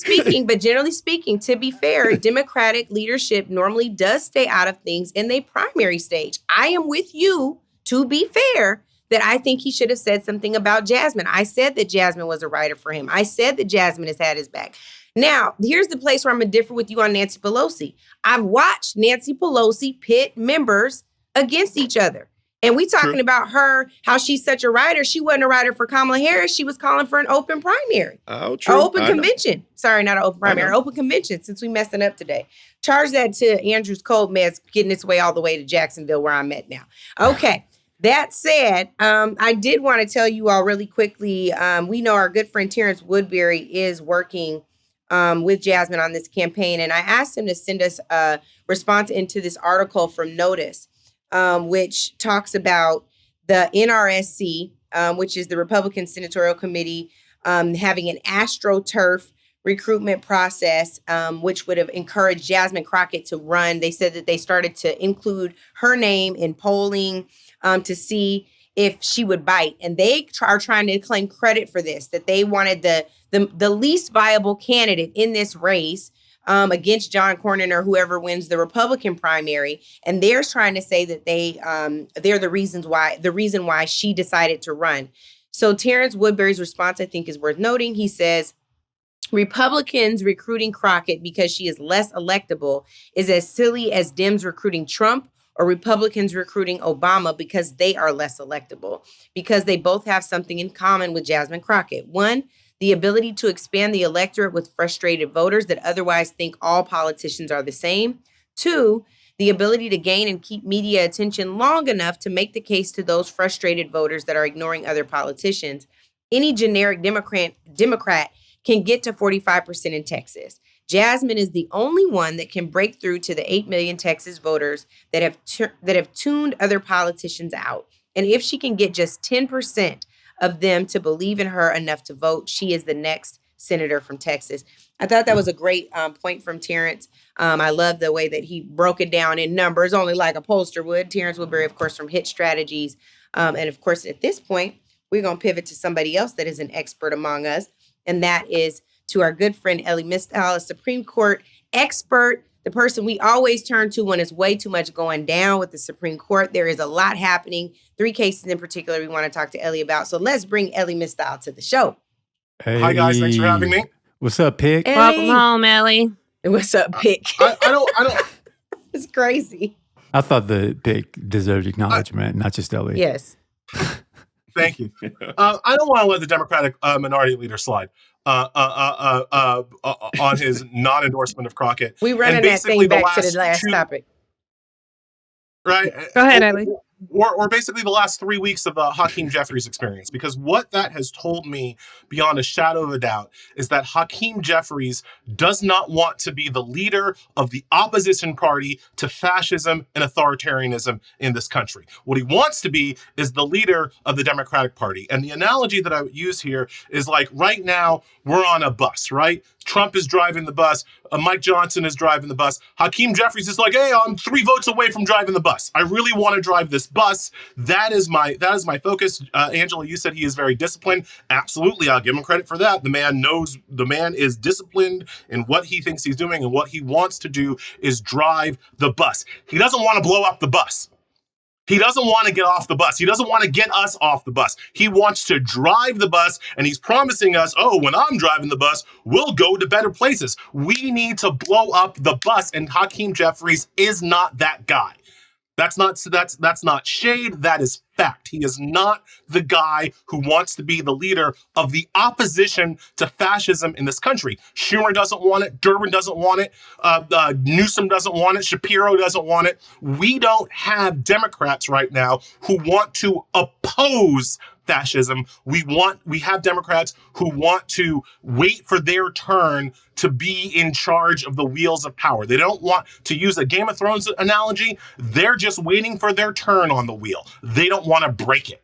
speaking, to be fair, Democratic leadership normally does stay out of things in the primary stage. I am with you, to be fair, that I think he should have said something about Jasmine. I said that Jasmine was a writer for him. I said that Jasmine has had his back. Now, here's the place where I'm going to differ with you on Nancy Pelosi. I've watched Nancy Pelosi pit members against each other. And we talking about her, how she's such a writer. She wasn't a writer for Kamala Harris. She was calling for an open primary. Oh, true. Or open convention. Sorry, not an open primary. Open convention, since we messing up today. Charge that to Andrew's cold meds getting its way all the way to Jacksonville, where I'm at now. Okay. That said, I did want to tell you all really quickly, we know our good friend Terrence Woodbury is working with Jasmine on this campaign. And I asked him to send us a response into this article from Notice, which talks about the NRSC, which is the Republican Senatorial Committee, having an AstroTurf recruitment process, which would have encouraged Jasmine Crockett to run. They said that they started to include her name in polling to see if she would bite. And they are trying to claim credit for this, that they wanted the least viable candidate in this race against John Cornyn or whoever wins the Republican primary. And they're trying to say that they're the reason why she decided to run. So Terrence Woodbury's response, I think, is worth noting. He says, Republicans recruiting Crockett because she is less electable is as silly as Dems recruiting Trump or Republicans recruiting Obama because they are less electable, because they both have something in common with Jasmine Crockett. One, the ability to expand the electorate with frustrated voters that otherwise think all politicians are the same. Two, the ability to gain and keep media attention long enough to make the case to those frustrated voters that are ignoring other politicians. Any generic Democrat can get to 45% in Texas. Jasmine is the only one that can break through to the 8 million Texas voters that have tuned other politicians out. And if she can get just 10% of them to believe in her enough to vote, she is the next senator from Texas. I thought that was a great point from Terrence. I love the way that he broke it down in numbers, only like a pollster would. Terrence Woodbury, of course, from Hit Strategies. And of course, at this point, we're going to pivot to somebody else that is an expert among us. And that is to our good friend, Elie Mystal, a Supreme Court expert, the person we always turn to when it's way too much going down with the Supreme Court. There is a lot happening. 3 cases in particular we want to talk to Elie about. So let's bring Elie Mystal to the show. Hey. Hi, guys. Thanks for having me. What's up, Pick? Elie. Welcome home, Elie. What's up, Pick? I don't. It's crazy. I thought the Pick deserved acknowledgement, not just Elie. Yes. Thank you. I don't want to let the Democratic minority leader slide on his non-endorsement of Crockett. We running that thing back to the last topic. Right? Go ahead, Elie. Or basically the last 3 weeks of the Hakeem Jeffries experience. Because what that has told me beyond a shadow of a doubt is that Hakeem Jeffries does not want to be the leader of the opposition party to fascism and authoritarianism in this country. What he wants to be is the leader of the Democratic Party. And the analogy that I would use here is like right now we're on a bus, right? Trump is driving the bus. Mike Johnson is driving the bus. Hakeem Jeffries is like, hey, I'm 3 votes away from driving the bus. I really want to drive this bus. That is my focus. Angela, you said he is very disciplined. Absolutely, I'll give him credit for that. The man is disciplined in what he thinks he's doing, and what he wants to do is drive the bus. He doesn't want to blow up the bus. He doesn't want to get off the bus. He doesn't want to get us off the bus. He wants to drive the bus, and he's promising us, oh, when I'm driving the bus, we'll go to better places. We need to blow up the bus, and Hakeem Jeffries is not that guy. That's not shade. That is fact. He is not the guy who wants to be the leader of the opposition to fascism in this country. Schumer doesn't want it. Durbin doesn't want it. Newsom doesn't want it. Shapiro doesn't want it. We don't have Democrats right now who want to oppose fascism. We have Democrats who want to wait for their turn to be in charge of the wheels of power. They don't want to use a Game of Thrones analogy. They're just waiting for their turn on the wheel. They don't want to break it.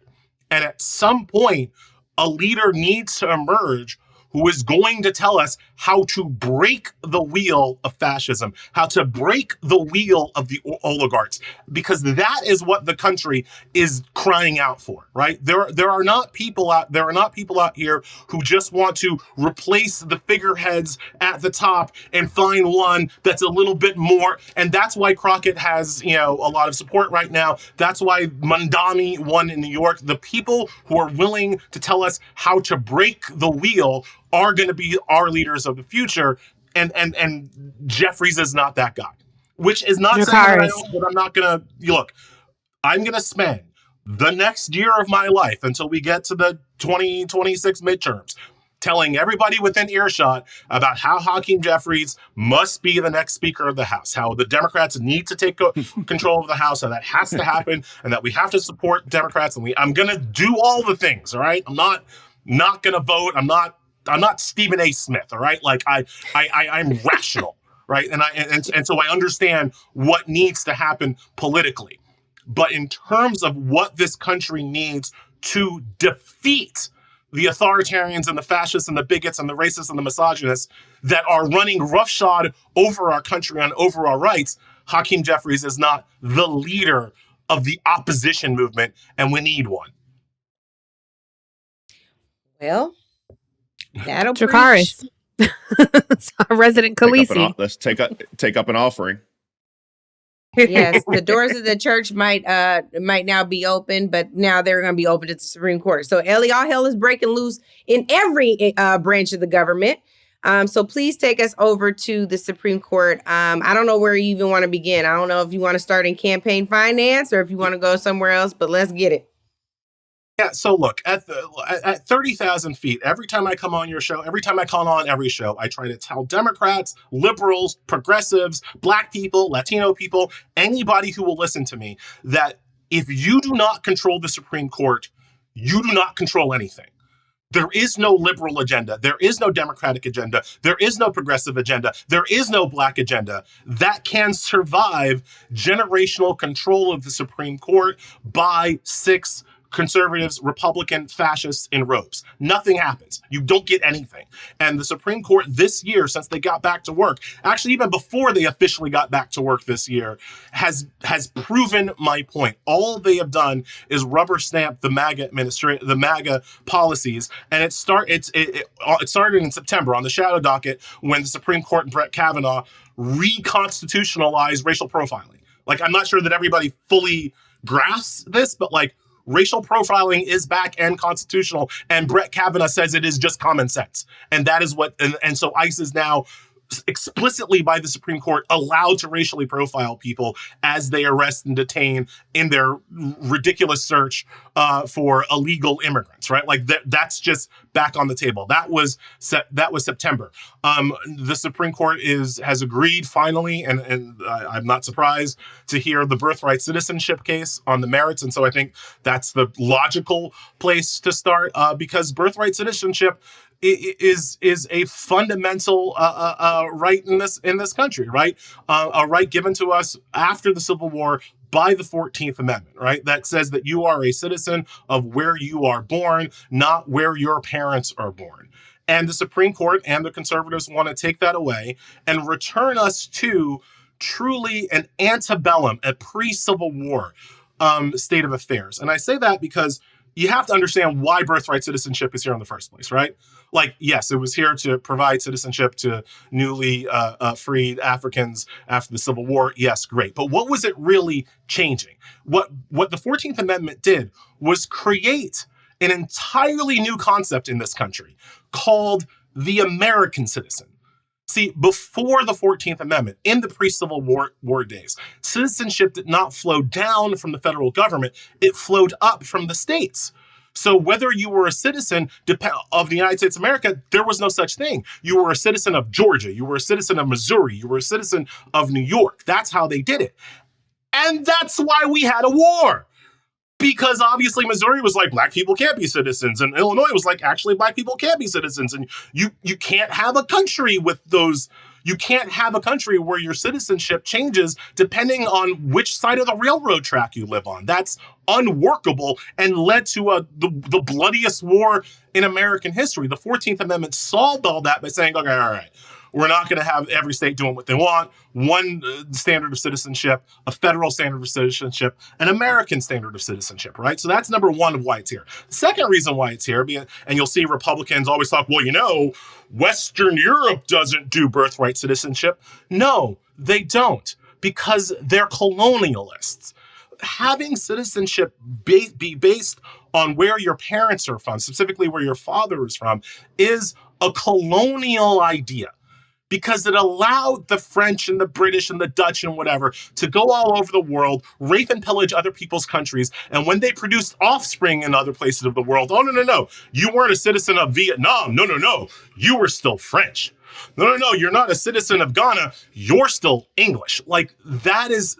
And at some point, a leader needs to emerge who is going to tell us how to break the wheel of fascism, how to break the wheel of the oligarchs, because that is what the country is crying out for, right? There are not people out here who just want to replace the figureheads at the top and find one that's a little bit more. And that's why Crockett has, a lot of support right now. That's why Mandami won in New York. The people who are willing to tell us how to break the wheel are going to be our leaders of the future, and Jeffries is not that guy. Which is not saying that I don't, but I'm not going to look. I'm going to spend the next year of my life until we get to the 2026 midterms telling everybody within earshot about how Hakeem Jeffries must be the next Speaker of the House, how the Democrats need to take control of the House, how that has to happen, and that we have to support Democrats. And I'm going to do all the things. All right, I'm not going to vote. I'm not Stephen A. Smith, all right? Like I'm rational, right? And so I understand what needs to happen politically. But in terms of what this country needs to defeat the authoritarians and the fascists and the bigots and the racists and the misogynists that are running roughshod over our country and over our rights, Hakeem Jeffries is not the leader of the opposition movement, and we need one. Well, that'll Jakaris. Resident Khaleesi. Let's take up an offering. Yes, the doors of the church might now be open, but now they're going to be open to the Supreme Court. So, Elie, all hell is breaking loose in every branch of the government. So please take us over to the Supreme Court. I don't know where you even want to begin. I don't know if you want to start in campaign finance or if you want to go somewhere else, but let's get it. Yeah, so look, at 30,000 feet, every time I come on your show, every time I come on every show, I try to tell Democrats, liberals, progressives, Black people, Latino people, anybody who will listen to me, that if you do not control the Supreme Court, you do not control anything. There is no liberal agenda. There is no Democratic agenda. There is no progressive agenda. There is no Black agenda that can survive generational control of the Supreme Court by 6 conservatives, Republican, fascists in robes. Nothing happens. You don't get anything. And the Supreme Court this year, since they got back to work, actually even before they officially got back to work this year, has proven my point. All they have done is rubber stamp the MAGA policies, and it started in September on the shadow docket when the Supreme Court and Brett Kavanaugh reconstitutionalized racial profiling. Like, I'm not sure that everybody fully grasps this, but racial profiling is back and constitutional, and Brett Kavanaugh says it is just common sense. And that is what, and so ICE is now explicitly by the Supreme Court allowed to racially profile people as they arrest and detain in their ridiculous search for illegal immigrants, right? That's just back on the table. That was September. The Supreme Court has agreed finally, and I'm not surprised to hear the Birthright Citizenship case on the merits. And so I think that's the logical place to start because Birthright Citizenship is a fundamental right in this country, right? A right given to us after the Civil War by the 14th Amendment, right? That says that you are a citizen of where you are born, not where your parents are born. And the Supreme Court and the conservatives want to take that away and return us to truly an antebellum, a pre-Civil War state of affairs. And I say that because you have to understand why birthright citizenship is here in the first place, right? Like, yes, it was here to provide citizenship to newly freed Africans after the Civil War. Yes, great. But what was it really changing? What the 14th Amendment did was create an entirely new concept in this country called the American citizen. See, before the 14th Amendment, in the pre-Civil War days, citizenship did not flow down from the federal government. It flowed up from the states. So whether you were a citizen of the United States of America, there was no such thing. You were a citizen of Georgia. You were a citizen of Missouri. You were a citizen of New York. That's how they did it. And that's why we had a war. Because obviously Missouri was like, black people can't be citizens. And Illinois was like, actually, black people can't be citizens. And you can't have a country with those. You can't have a country where your citizenship changes depending on which side of the railroad track you live on. That's unworkable and led to the bloodiest war in American history. The 14th Amendment solved all that by saying, okay, all right, we're not going to have every state doing what they want. One standard of citizenship, a federal standard of citizenship, an American standard of citizenship, right? So that's number one of why it's here. The second reason why it's here, and you'll see Republicans always talk, well, you know, Western Europe doesn't do birthright citizenship. No, they don't, because they're colonialists. Having citizenship be based on where your parents are from, specifically where your father is from, is a colonial idea. Because it allowed the French and the British and the Dutch and whatever to go all over the world, rape and pillage other people's countries. And when they produced offspring in other places of the world, oh, no, you weren't a citizen of Vietnam. No, you were still French. No, you're not a citizen of Ghana. You're still English. Like, that is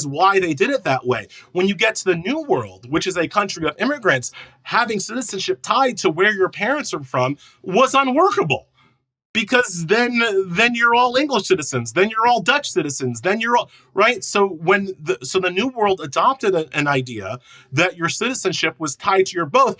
why they did it that way. When you get to the New World, which is a country of immigrants, having citizenship tied to where your parents are from was unworkable. Because then you're all English citizens, then you're all Dutch citizens, then you're all, right? So the New World adopted an idea that your citizenship was tied to your birth,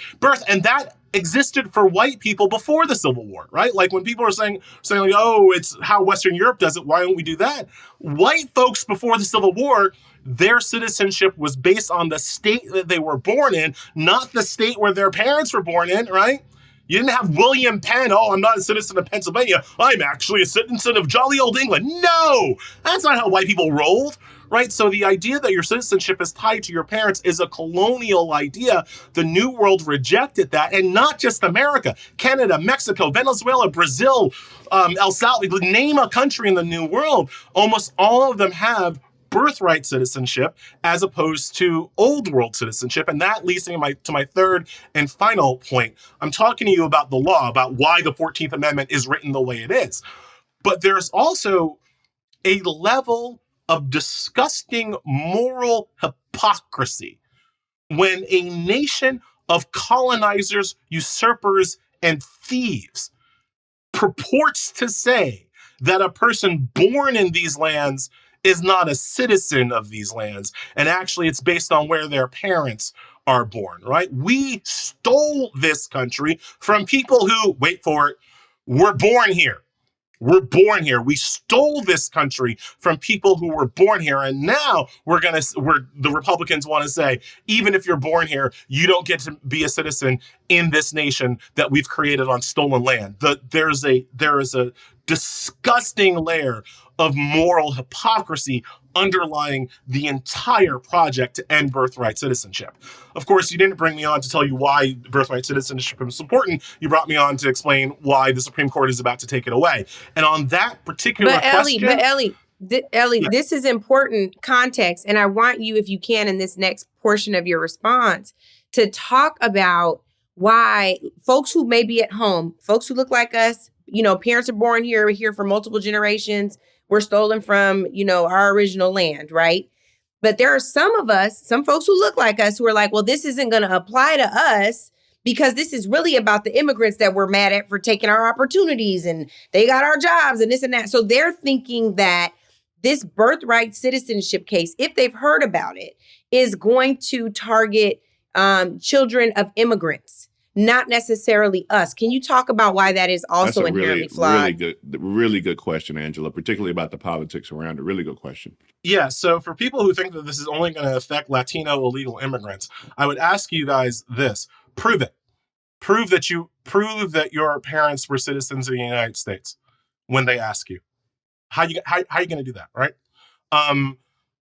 and that existed for white people before the Civil War, right? Like when people are saying like, oh, it's how Western Europe does it, why don't we do that? White folks before the Civil War, their citizenship was based on the state that they were born in, not the state where their parents were born in, right? You didn't have William Penn, oh, I'm not a citizen of Pennsylvania, I'm actually a citizen of jolly old England. No, that's not how white people rolled, right? So the idea that your citizenship is tied to your parents is a colonial idea. The New World rejected that, and not just America. Canada, Mexico, Venezuela, Brazil, El Salvador, name a country in the New World. Almost all of them have birthright citizenship as opposed to old world citizenship. And that leads me to my third and final point. I'm talking to you about the law, about why the 14th Amendment is written the way it is. But there's also a level of disgusting moral hypocrisy when a nation of colonizers, usurpers, and thieves purports to say that a person born in these lands is not a citizen of these lands. And actually, it's based on where their parents are born, right? We stole this country from people who, wait for it, were born here. We're born here. We stole this country from people who were born here. And now the Republicans want to say, even if you're born here, you don't get to be a citizen in this nation that we've created on stolen land. There is a disgusting layer of moral hypocrisy underlying the entire project to end birthright citizenship. Of course, you didn't bring me on to tell you why birthright citizenship is important. You brought me on to explain why the Supreme Court is about to take it away. And on that particular question... Elie, yeah. This is important context. And I want you, if you can, in this next portion of your response, to talk about why folks who may be at home, folks who look like us, parents are born here, we're here for multiple generations, we're stolen from, our original land, right? But there are some folks who look like us who are like, well, this isn't going to apply to us because this is really about the immigrants that we're mad at for taking our opportunities and they got our jobs and this and that. So they're thinking that this birthright citizenship case, if they've heard about it, is going to target children of immigrants not necessarily us. Can you talk about why that is also inherently flawed? Really good question, Angela, particularly about the politics around it. Really good question. Yeah, so for people who think that this is only going to affect Latino illegal immigrants, I would ask you guys this. Prove it. Prove that your parents were citizens of the United States when they ask you. How are you going to do that, right?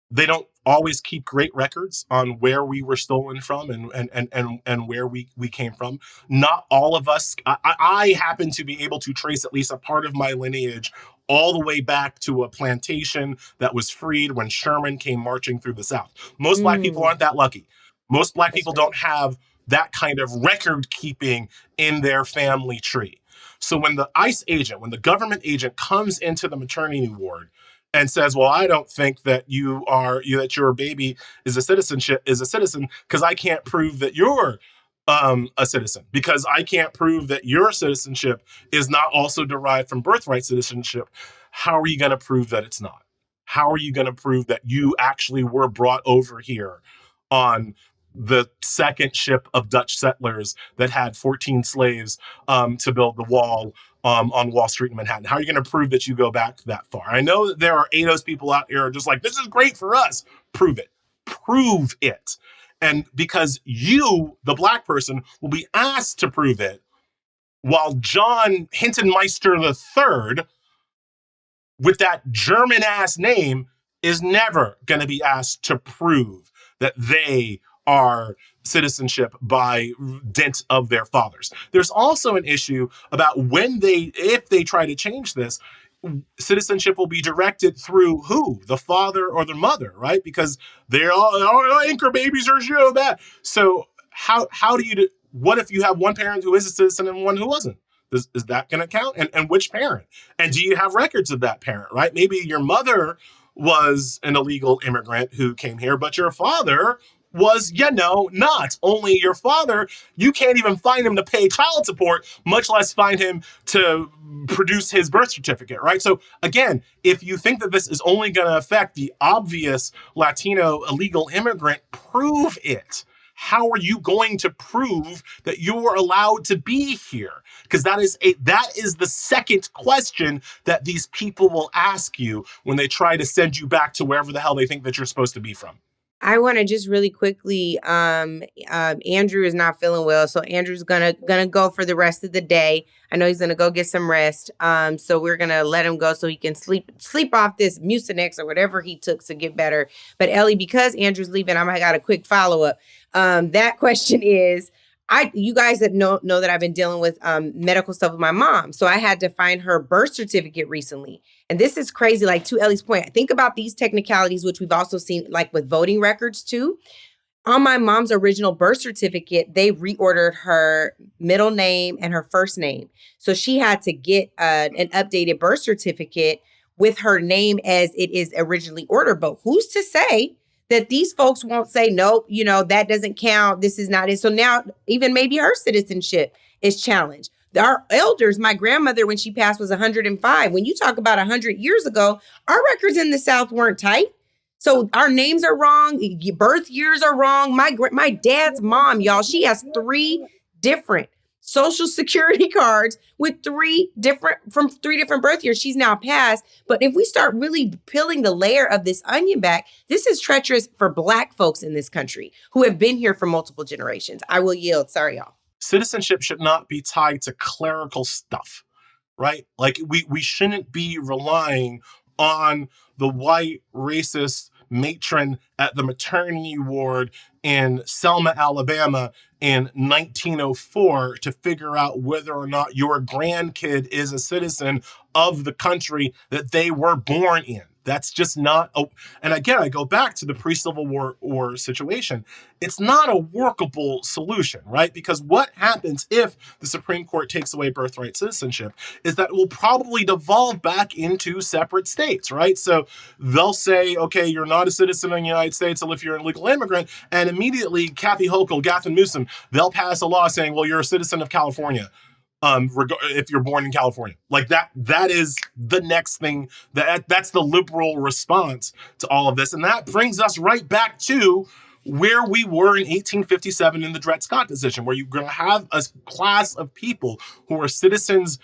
They don't always keep great records on where we were stolen from and where we came from. Not all of us. I happen to be able to trace at least a part of my lineage all the way back to a plantation that was freed when Sherman came marching through the South. Most Black people aren't that lucky. Most Black people don't have that kind of record keeping in their family tree. So when the ICE agent, when the government agent comes into the maternity ward and says, well, I don't think that that your baby is a citizen because I can't prove that you're a citizen, because I can't prove that your citizenship is not also derived from birthright citizenship. How are you going to prove that it's not? How are you going to prove that you actually were brought over here on the second ship of Dutch settlers that had 14 slaves to build the wall on Wall Street in Manhattan? How are you going to prove that you go back that far? I know that there are ADOS people out here just like, this is great for us. Prove it. Prove it. And because you, the Black person, will be asked to prove it, while John Hintonmeister III, with that German-ass name, is never going to be asked to prove that they are citizenship by dint of their fathers. There's also an issue about if they try to change this, citizenship will be directed through who? The father or the mother, right? Because they're all anchor babies are so bad. So how do you what if you have one parent who is a citizen and one who wasn't? Is that going to count? And which parent? And do you have records of that parent, right? Maybe your mother was an illegal immigrant who came here, but your father was, not. Only your father, you can't even find him to pay child support, much less find him to produce his birth certificate, right? So again, if you think that this is only going to affect the obvious Latino illegal immigrant, prove it. How are you going to prove that you were allowed to be here? Because that is the second question that these people will ask you when they try to send you back to wherever the hell they think that you're supposed to be from. I want to just really quickly, Andrew is not feeling well, so Andrew's gonna go for the rest of the day. I know he's gonna go get some rest. So we're gonna let him go so he can sleep off this Mucinex or whatever he took to get better. But Elie, because Andrew's leaving, I got a quick follow up. That question is, you guys that know that I've been dealing with medical stuff with my mom. So I had to find her birth certificate recently. And this is crazy, like to Elie's point. Think about these technicalities, which we've also seen like with voting records too. On my mom's original birth certificate, they reordered her middle name and her first name. So she had to get an updated birth certificate with her name as it is originally ordered. But who's to say that these folks won't say, nope, that doesn't count. This is not it. So now even maybe her citizenship is challenged. Our elders, my grandmother, when she passed, was 105. When you talk about 100 years ago, our records in the South weren't tight. So our names are wrong. Birth years are wrong. My dad's mom, y'all, she has 3 different Social Security cards with 3 different birth years. She's now passed. But if we start really peeling the layer of this onion back, this is treacherous for Black folks in this country who have been here for multiple generations. I will yield. Sorry, y'all. Citizenship should not be tied to clerical stuff, right? Like we shouldn't be relying on the white racist matron at the maternity ward in Selma, Alabama in 1904 to figure out whether or not your grandkid is a citizen of the country that they were born in. That's just not, and again, I go back to the pre-Civil War situation. It's not a workable solution, right? Because what happens if the Supreme Court takes away birthright citizenship is that it will probably devolve back into separate states, right? So they'll say, okay, you're not a citizen in the United States if you're an illegal immigrant, and immediately Kathy Hochul, Gavin Newsom, they'll pass a law saying, well, you're a citizen of California. If you're born in California, like that is the next thing that's the liberal response to all of this. And that brings us right back to where we were in 1857 in the Dred Scott decision, where you're going to have a class of people who are citizens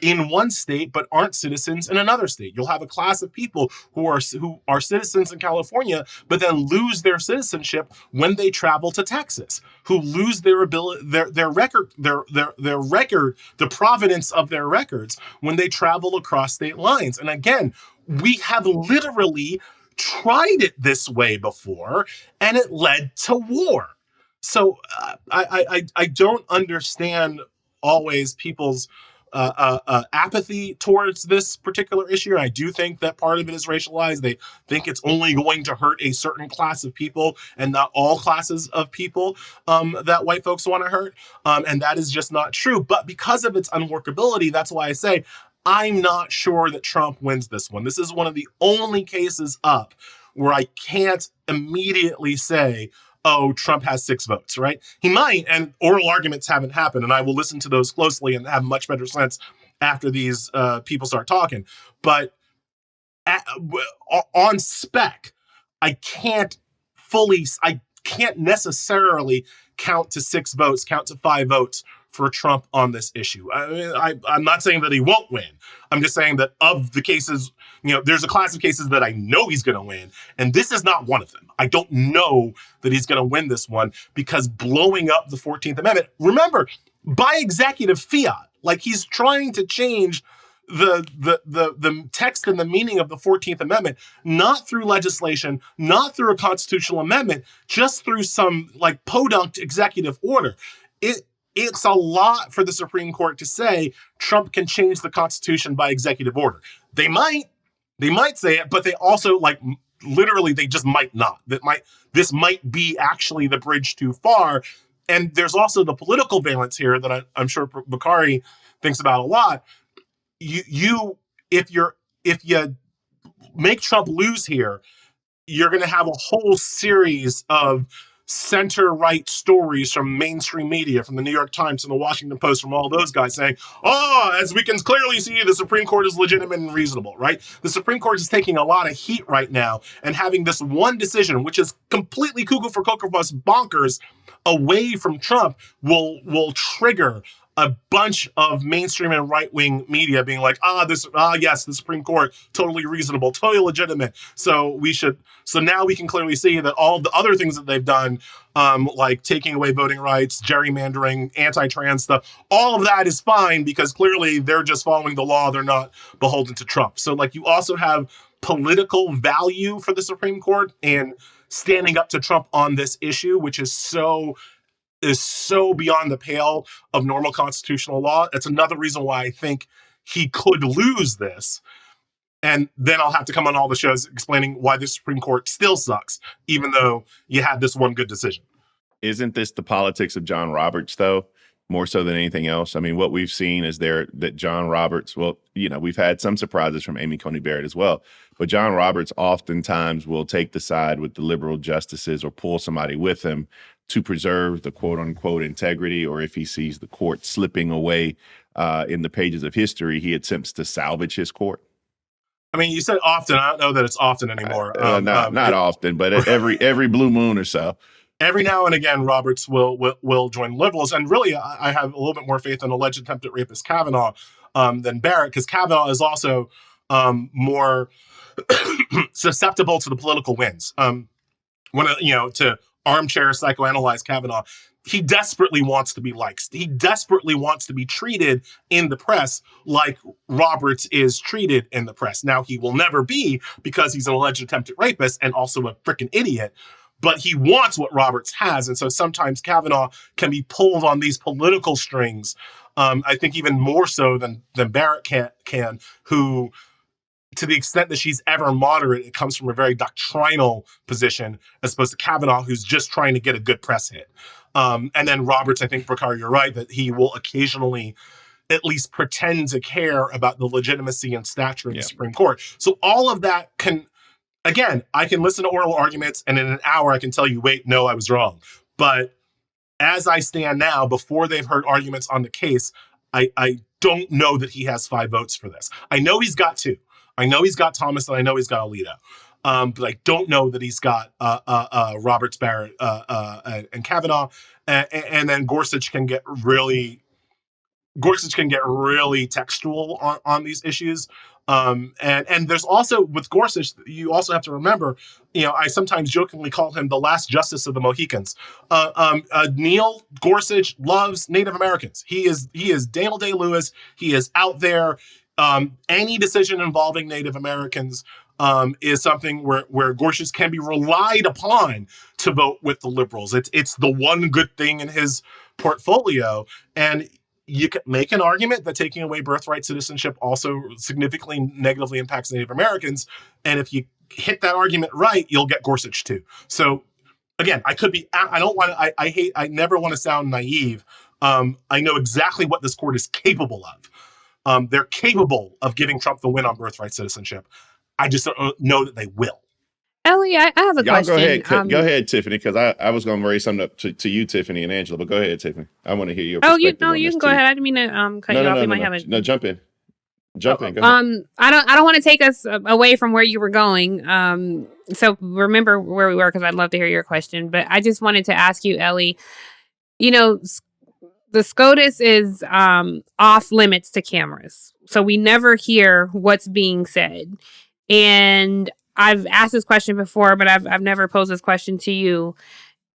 in one state but aren't citizens in another state. You'll have a class of people who are citizens in California but then lose their citizenship when they travel to Texas, who lose their ability, their record, the provenance of their records when they travel across state lines. And again, we have literally tried it this way before, and it led to war. So I don't understand always people's apathy towards this particular issue. I do think that part of it is racialized. They think it's only going to hurt a certain class of people and not all classes of people that white folks want to hurt. And that is just not true. But because of its unworkability, that's why I say I'm not sure that Trump wins this one. This is one of the only cases up where I can't immediately say, oh, Trump has 6 votes, right? He might, and oral arguments haven't happened, and I will listen to those closely and have much better sense after these people start talking. But on spec, I can't necessarily count to 6 votes, count to 5 votes for Trump on this issue. I mean, I'm not saying that he won't win. I'm just saying that of the cases, there's a class of cases that I know he's going to win, and this is not one of them. I don't know that he's going to win this one because blowing up the 14th Amendment, remember, by executive fiat, like he's trying to change the text and the meaning of the 14th Amendment, not through legislation, not through a constitutional amendment, just through some like podunk executive order. It's a lot for the Supreme Court to say Trump can change the Constitution by executive order. They might say it, but they also literally they just might not. This might be actually the bridge too far. And there's also the political valence here that I'm sure Bakari thinks about a lot. If you make Trump lose here, you're going to have a whole series of center-right stories from mainstream media, from the New York Times and the Washington Post, from all those guys saying, as we can clearly see, the Supreme Court is legitimate and reasonable, right? The Supreme Court is taking a lot of heat right now, and having this one decision, which is completely cuckoo for Cocoa Puffs bonkers, away from Trump will trigger a bunch of mainstream and right-wing media being like, yes, the Supreme Court, totally reasonable, totally legitimate. So now we can clearly see that all the other things that they've done, like taking away voting rights, gerrymandering, anti-trans stuff, all of that is fine because clearly they're just following the law. They're not beholden to Trump. So you also have political value for the Supreme Court and standing up to Trump on this issue, which is so beyond the pale of normal constitutional law. It's another reason why I think he could lose this. And then I'll have to come on all the shows explaining why the Supreme Court still sucks, even though you had this one good decision. Isn't this the politics of John Roberts, though, more so than anything else? I mean, what we've seen is that John Roberts, we've had some surprises from Amy Coney Barrett as well, but John Roberts oftentimes will take the side with the liberal justices or pull somebody with him to preserve the quote-unquote integrity, or if he sees the court slipping away in the pages of history, he attempts to salvage his court. I mean, you said often. I don't know that it's often anymore. Not often, but every blue moon or so. Every now and again, Roberts will join liberals. And really, I have a little bit more faith in alleged attempted rapist Kavanaugh than Barrett, because Kavanaugh is also more susceptible to the political winds. To armchair psychoanalyze Kavanaugh, he desperately wants to be liked. He desperately wants to be treated in the press like Roberts is treated in the press. Now, he will never be, because he's an alleged attempted rapist and also a freaking idiot, but he wants what Roberts has. And so sometimes Kavanaugh can be pulled on these political strings, I think even more so than Barrett can, who, to the extent that she's ever moderate, it comes from a very doctrinal position, as opposed to Kavanaugh, who's just trying to get a good press hit. And then Roberts, I think, Bakari, you're right, that he will occasionally at least pretend to care about the legitimacy and stature of the Supreme Court. So all of that I can listen to oral arguments, and in an hour I can tell you, wait, no, I was wrong. But as I stand now, before they've heard arguments on the case, I don't know that he has 5 votes for this. I know he's got 2. I know he's got Thomas, and I know he's got Alito. But I don't know that he's got Roberts, Barrett, and Kavanaugh, and then Gorsuch can get really textual on these issues. And there's also, with Gorsuch, you also have to remember, I sometimes jokingly call him the last justice of the Mohicans. Neil Gorsuch loves Native Americans. He is Daniel Day-Lewis. He is out there. Any decision involving Native Americans is something where Gorsuch can be relied upon to vote with the liberals. It's the one good thing in his portfolio. And you can make an argument that taking away birthright citizenship also significantly negatively impacts Native Americans. And if you hit that argument right, you'll get Gorsuch too. So again, I never want to sound naive. I know exactly what this court is capable of. They're capable of giving Trump the win on birthright citizenship. I just don't know that they will. Elie, I have a question. Go ahead, Tiffany, because I was going to raise something up to you, Tiffany and Angela, but go ahead, Tiffany. I want to hear your perspective. You can go ahead. I didn't mean to cut you off. No, jump in. Go ahead. I don't want to take us away from where you were going. So remember where we were, because I'd love to hear your question. But I just wanted to ask you, Elie, the SCOTUS is off limits to cameras. So we never hear what's being said. And I've asked this question before, but I've never posed this question to you.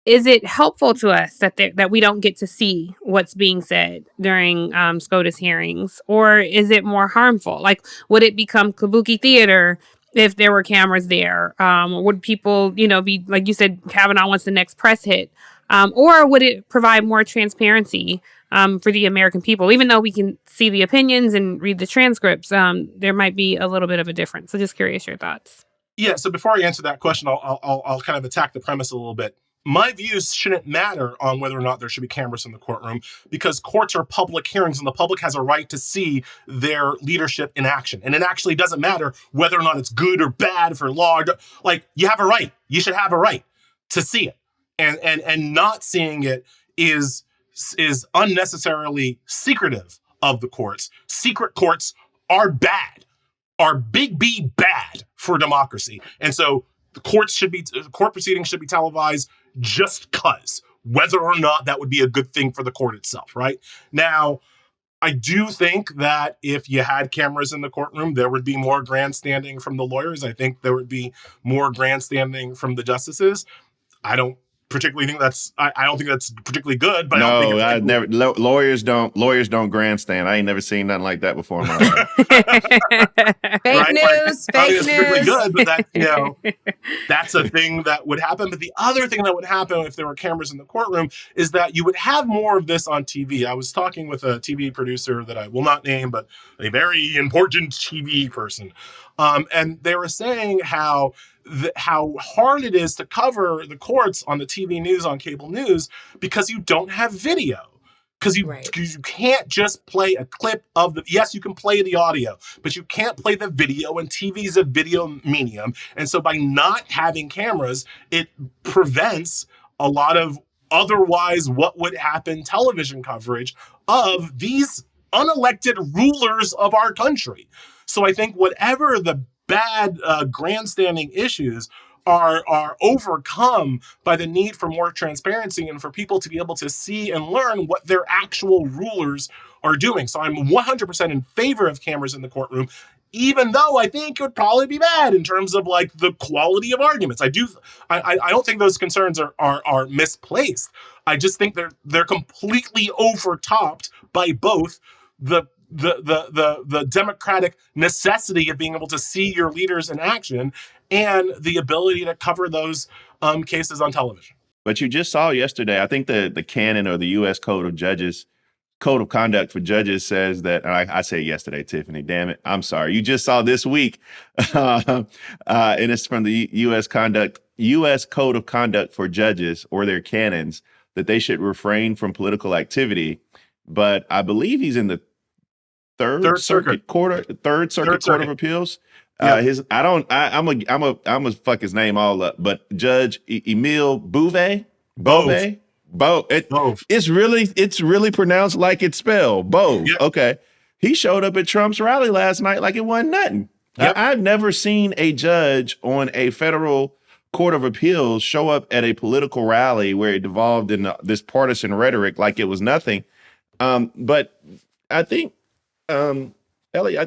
Is it helpful to us that we don't get to see what's being said during SCOTUS hearings? Or is it more harmful? Like, would it become kabuki theater if there were cameras there? Would people, be, like you said, Kavanaugh wants the next press hit? Or would it provide more transparency for the American people? Even though we can see the opinions and read the transcripts, there might be a little bit of a difference. So just curious your thoughts. Yeah, so before I answer that question, I'll kind of attack the premise a little bit. My views shouldn't matter on whether or not there should be cameras in the courtroom, because courts are public hearings and the public has a right to see their leadership in action. And it actually doesn't matter whether or not it's good or bad for law. Like, you have a right. You should have a right to see it. And not seeing it is unnecessarily secretive of the courts. Secret courts are bad. Are big B bad for democracy. And so the court proceedings should be televised just because, whether or not that would be a good thing for the court itself, right? Now, I do think that if you had cameras in the courtroom, there would be more grandstanding from the lawyers. I think there would be more grandstanding from the justices. I don't particularly think I don't think that's particularly good, but I never. Lawyers don't grandstand. I ain't never seen nothing like that before in my life. Fake news. It's particularly good, but that's a thing that would happen. But the other thing that would happen if there were cameras in the courtroom is that you would have more of this on TV. I was talking with a TV producer that I will not name, but a very important TV person, and they were saying how hard it is to cover the courts on the TV news, on cable news, because you don't have video. Because you can't just play a clip of yes, you can play the audio, but you can't play the video, and TV is a video medium. And so by not having cameras, it prevents a lot of otherwise what would happen television coverage of these unelected rulers of our country. So I think whatever the bad grandstanding issues are overcome by the need for more transparency and for people to be able to see and learn what their actual rulers are doing. So I'm 100% in favor of cameras in the courtroom, even though I think it would probably be bad in terms of like the quality of arguments. I don't think those concerns are misplaced. I just think they're completely overtopped by both the democratic necessity of being able to see your leaders in action and the ability to cover those cases on television. But you just saw yesterday, I think the canon or the U.S. Code of Conduct for Judges says that, I say yesterday, Tiffany, damn it, I'm sorry. You just saw this week, and it's from the U.S. Code of Conduct for Judges, or their canons, that they should refrain from political activity. But I believe he's in the Third Circuit Court of Appeals. Yeah. I'm gonna fuck his name all up, but Judge Emile Bove. It's really pronounced like it's spelled. Bove. Yep. Okay. He showed up at Trump's rally last night like it wasn't nothing. Yep. I've never seen a judge on a federal court of appeals show up at a political rally where it devolved in this partisan rhetoric like it was nothing. But I think, Elie,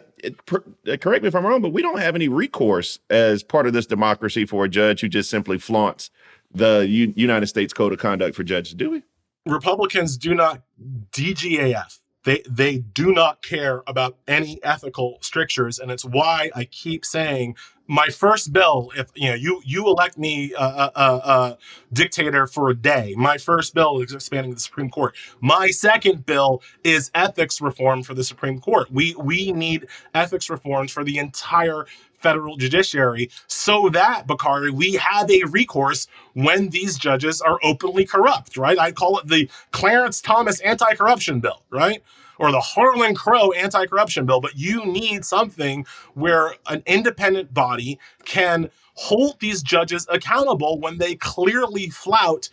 correct me if I'm wrong, but we don't have any recourse as part of this democracy for a judge who just simply flaunts the United States Code of Conduct for judges, do we? Republicans do not DGAF. They do not care about any ethical strictures, and it's why I keep saying my first bill, if you elect me a dictator for a day, my first bill is expanding the Supreme Court. My second bill is ethics reform for the Supreme Court. We need ethics reforms for the entire federal judiciary so that, Bakari, we have a recourse when these judges are openly corrupt, right? I call it the Clarence Thomas anti-corruption bill, right? Or the Harlan Crow anti-corruption bill. But you need something where an independent body can hold these judges accountable when they clearly flout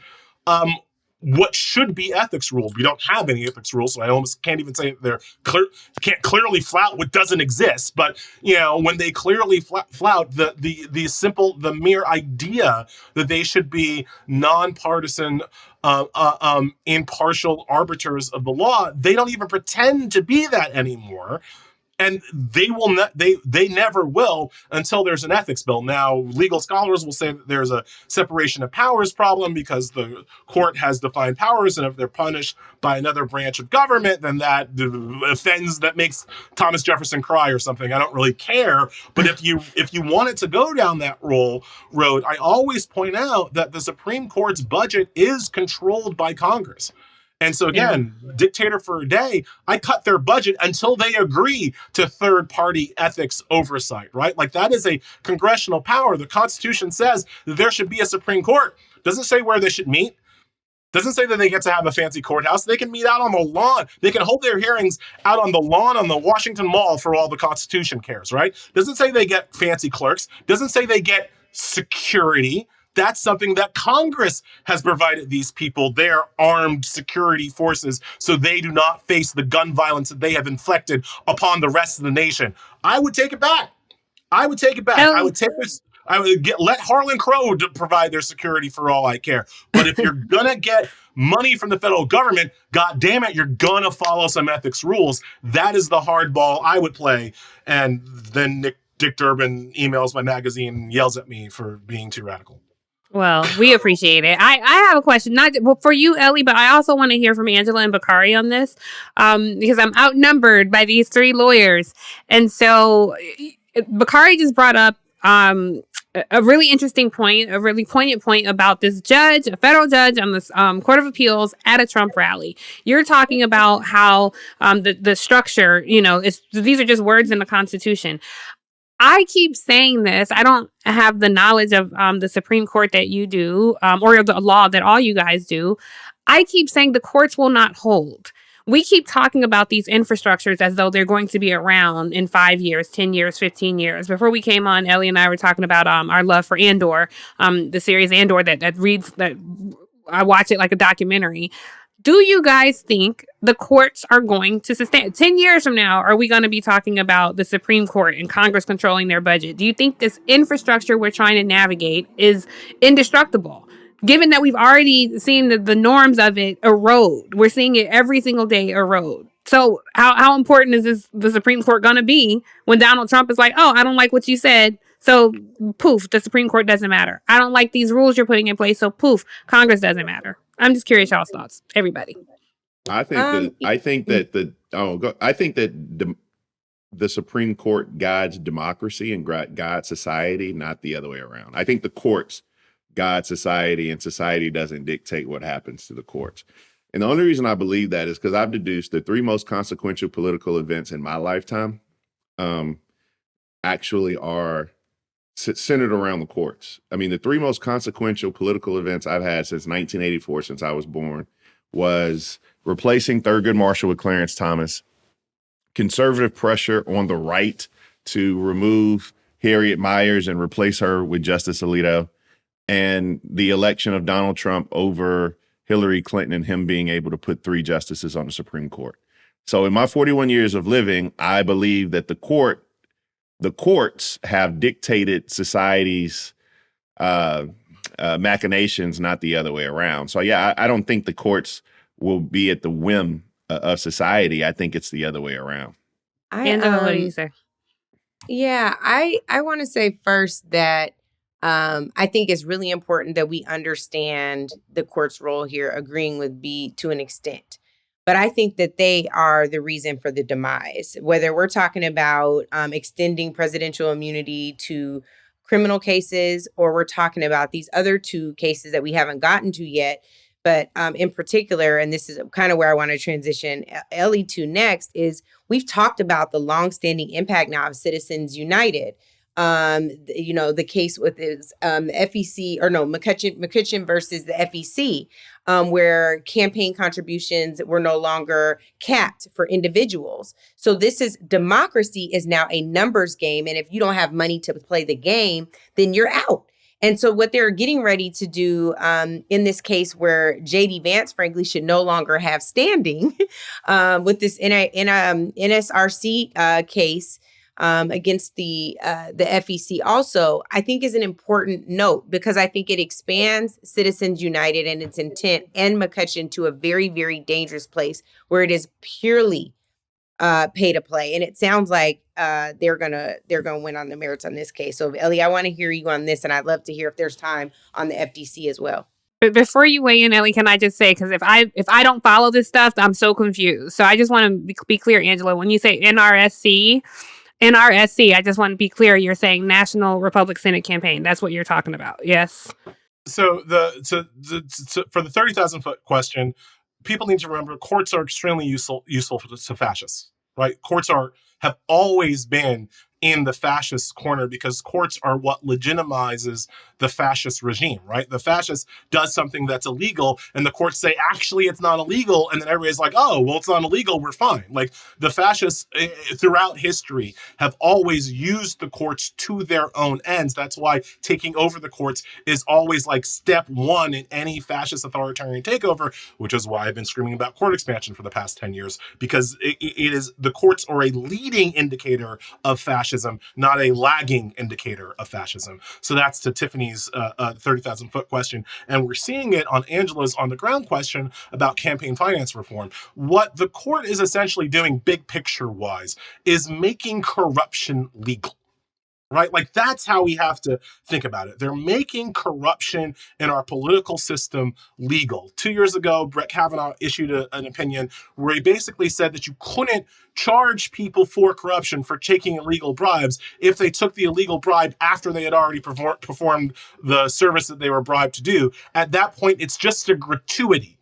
what should be ethics rules. We don't have any ethics rules, so I almost can't even say they're clear. You can't clearly flout what doesn't exist. But when they clearly flout the mere idea that they should be nonpartisan, impartial arbiters of the law, they don't even pretend to be that anymore. And they will not. They never will until there's an ethics bill. Now, legal scholars will say that there's a separation of powers problem because the court has defined powers, and if they're punished by another branch of government, then that offends. That makes Thomas Jefferson cry or something. I don't really care. But if you wanted to go down that road, I always point out that the Supreme Court's budget is controlled by Congress. And so again, dictator for a day, I cut their budget until they agree to third-party ethics oversight, right? Like that is a congressional power. The Constitution says that there should be a Supreme Court. Doesn't say where they should meet. Doesn't say that they get to have a fancy courthouse. They can meet out on the lawn. They can hold their hearings out on the lawn on the Washington Mall for all the Constitution cares, right? Doesn't say they get fancy clerks. Doesn't say they get security. That's something that Congress has provided these people, their armed security forces, so they do not face the gun violence that they have inflicted upon the rest of the nation. I would take it back. I would take this. Let Harlan Crow provide their security for all I care. But if you're gonna get money from the federal government, God damn it, you're gonna follow some ethics rules. That is the hard ball I would play. And then Dick Durbin emails my magazine and yells at me for being too radical. Well, we appreciate it. I have a question, not for you, Elie, but I also want to hear from Angela and Bakari on this, because I'm outnumbered by these three lawyers. And so Bakari just brought up a really interesting point, a really poignant point about this judge, a federal judge on this Court of Appeals at a Trump rally. You're talking about how the structure, these are just words in the Constitution. I keep saying this. I don't have the knowledge of the Supreme Court that you do, or the law that all you guys do. I keep saying the courts will not hold. We keep talking about these infrastructures as though they're going to be around in 5 years, 10 years, 15 years. Before we came on, Elie and I were talking about our love for Andor, the series Andor that reads, that I watch it like a documentary. Do you guys think the courts are going to sustain? 10 years from now, are we going to be talking about the Supreme Court and Congress controlling their budget? Do you think this infrastructure we're trying to navigate is indestructible? Given that we've already seen the norms of it erode. We're seeing it every single day erode. So how important is the Supreme Court going to be when Donald Trump is like, oh, I don't like what you said, so poof, the Supreme Court doesn't matter. I don't like these rules you're putting in place, so poof, Congress doesn't matter. I'm just curious y'all's thoughts, everybody. I think that the Supreme Court guides democracy and guides society, not the other way around. I think the courts guide society, and society doesn't dictate what happens to the courts. And the only reason I believe that is because I've deduced the three most consequential political events in my lifetime actually are centered around the courts. I mean, the three most consequential political events I've had since 1984, since I was born, was replacing Thurgood Marshall with Clarence Thomas, conservative pressure on the right to remove Harriet Miers and replace her with Justice Alito, and the election of Donald Trump over Hillary Clinton and him being able to put three justices on the Supreme Court. So in my 41 years of living, I believe that the court the courts have dictated society's machinations, not the other way around. So yeah, I don't think the courts will be at the whim of society. I think it's the other way around. Angela, what do you say? Yeah, I want to say first that I think it's really important that we understand the court's role here, agreeing with B to an extent. But I think that they are the reason for the demise, whether we're talking about extending presidential immunity to criminal cases, or we're talking about these other two cases that we haven't gotten to yet. But in particular, and this is kind of where I want to transition Elie to next, is we've talked about the longstanding impact now of Citizens United. The case with his McCutcheon versus the FEC, where campaign contributions were no longer capped for individuals. So democracy is now a numbers game. And if you don't have money to play the game, then you're out. And so what they're getting ready to do in this case where J.D. Vance, frankly, should no longer have standing with this NSRC case against the FEC also, I think is an important note, because I think it expands Citizens United and its intent and McCutcheon to a very, very dangerous place where it is purely pay to play. And it sounds like they're gonna win on the merits on this case. So Elie, I want to hear you on this, and I'd love to hear if there's time on the FTC as well. But before you weigh in, Elie, can I just say, because if I don't follow this stuff, I'm so confused. So I just want to be clear, Angela, when you say NRSC, I just want to be clear, you're saying National Republic Senate Campaign. That's what you're talking about. Yes. So for the 30,000 foot question, people need to remember courts are extremely useful to fascists, right? Courts have always been in the fascist corner because courts are what legitimizes the fascist regime, right? The fascist does something that's illegal and the courts say, actually, it's not illegal. And then everybody's like, oh, well, it's not illegal. We're fine. Like the fascists throughout history have always used the courts to their own ends. That's why taking over the courts is always like step one in any fascist authoritarian takeover, which is why I've been screaming about court expansion for the past 10 years, because it is the courts are a leading indicator of fascism, not a lagging indicator of fascism. So that's to Tiffany's 30,000 foot question. And we're seeing it on Angela's on the ground question about campaign finance reform. What the court is essentially doing big picture wise is making corruption legal. Right? Like that's how we have to think about it. They're making corruption in our political system legal. 2 years ago, Brett Kavanaugh issued an opinion where he basically said that you couldn't charge people for corruption for taking illegal bribes if they took the illegal bribe after they had already performed the service that they were bribed to do. At that point, it's just a gratuity.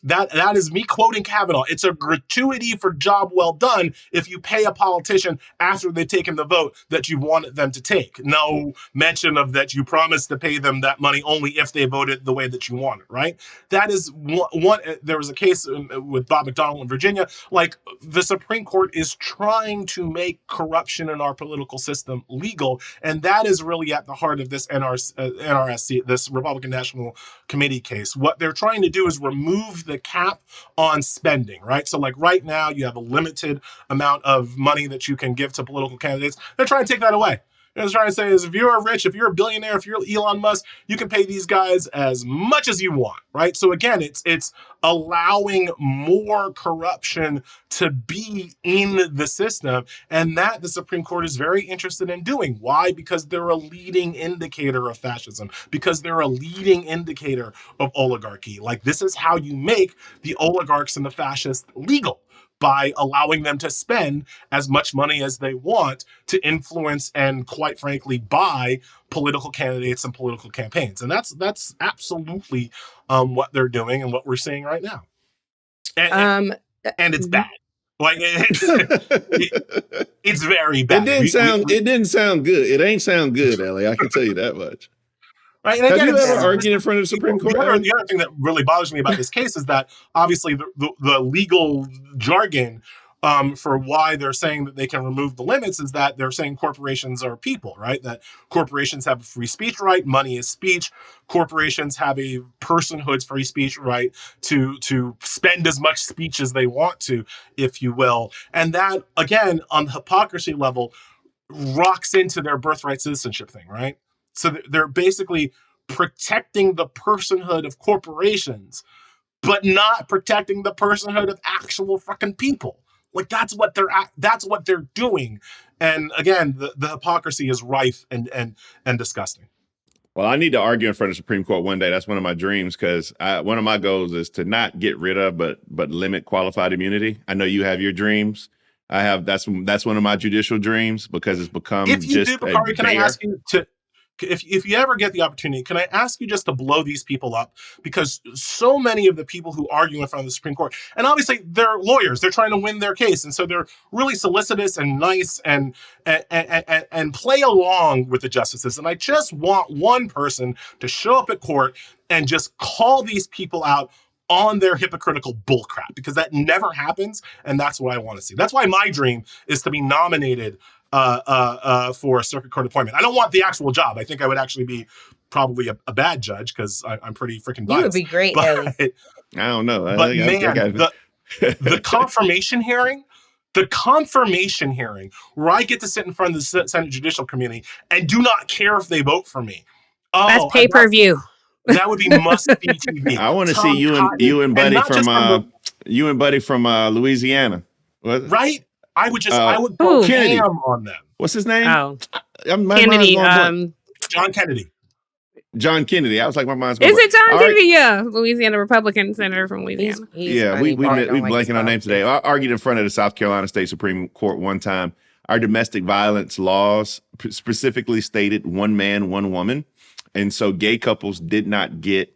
That is me quoting Kavanaugh. It's a gratuity for job well done if you pay a politician after they've taken the vote that you wanted them to take. No mention of that you promised to pay them that money only if they voted the way that you wanted, right? That is one. There was a case with Bob McDonnell in Virginia. Like the Supreme Court is trying to make corruption in our political system legal, and that is really at the heart of this NRSC, this Republican National Committee case. What they're trying to do is remove the cap on spending, right? So like right now you have a limited amount of money that you can give to political candidates. They're trying to take that away. They're trying to say is if you're rich, if you're a billionaire, if you're Elon Musk, you can pay these guys as much as you want, right? So again, it's allowing more corruption to be in the system, and that the Supreme Court is very interested in doing. Why? Because they're a leading indicator of fascism, because they're a leading indicator of oligarchy. Like this is how you make the oligarchs and the fascists legal, by allowing them to spend as much money as they want to influence and, quite frankly, buy political candidates and political campaigns. And that's absolutely what they're doing and what we're seeing right now. And it's bad. Like it's very bad. It didn't sound good. It ain't sound good, Elie. I can tell you that much. Right. Have you ever argued in front of the Supreme Court? The other thing that really bothers me about this case is that obviously the legal jargon for why they're saying that they can remove the limits is that they're saying corporations are people, right? That corporations have a free speech right. Money is speech. Corporations have a personhood free speech right to spend as much speech as they want to, if you will. And that, again, on the hypocrisy level, rocks into their birthright citizenship thing, right? So they're basically protecting the personhood of corporations, but not protecting the personhood of actual fucking people. Like that's what they're doing. And again, the hypocrisy is rife and disgusting. Well, I need to argue in front of the Supreme Court one day. That's one of my dreams, because one of my goals is to not get rid of, but limit qualified immunity. I know you have your dreams. I have that's one of my judicial dreams, because it's become if you just do, Bakari, can I bear. ask you to, if you ever get the opportunity, can I ask you just to blow these people up? Because so many of the people who argue in front of the Supreme Court, and obviously they're lawyers, they're trying to win their case, and so they're really solicitous and nice and play along with the justices. And I just want one person to show up at court and just call these people out on their hypocritical bullcrap, because that never happens, and that's what I want to see. That's why my dream is to be nominated for a circuit court appointment. I don't want the actual job. I think I would actually be probably a bad judge, because I'm pretty freaking biased. You would be great, Elie. I don't know. But the confirmation hearing, where I get to sit in front of the Senate Judicial Committee and do not care if they vote for me. That's pay-per-view. That would be must-see TV. I want to see you and Buddy from Louisiana. What? Right? I would go ham on them. What's his name? Oh, Kennedy. John Kennedy. John Kennedy. I was like, my mind's going. Is it John Kennedy? Yeah, Louisiana Republican senator from Louisiana. He's funny. we blanking on names today. I argued in front of the South Carolina State Supreme Court one time. Our domestic violence laws specifically stated one man, one woman. And so gay couples did not get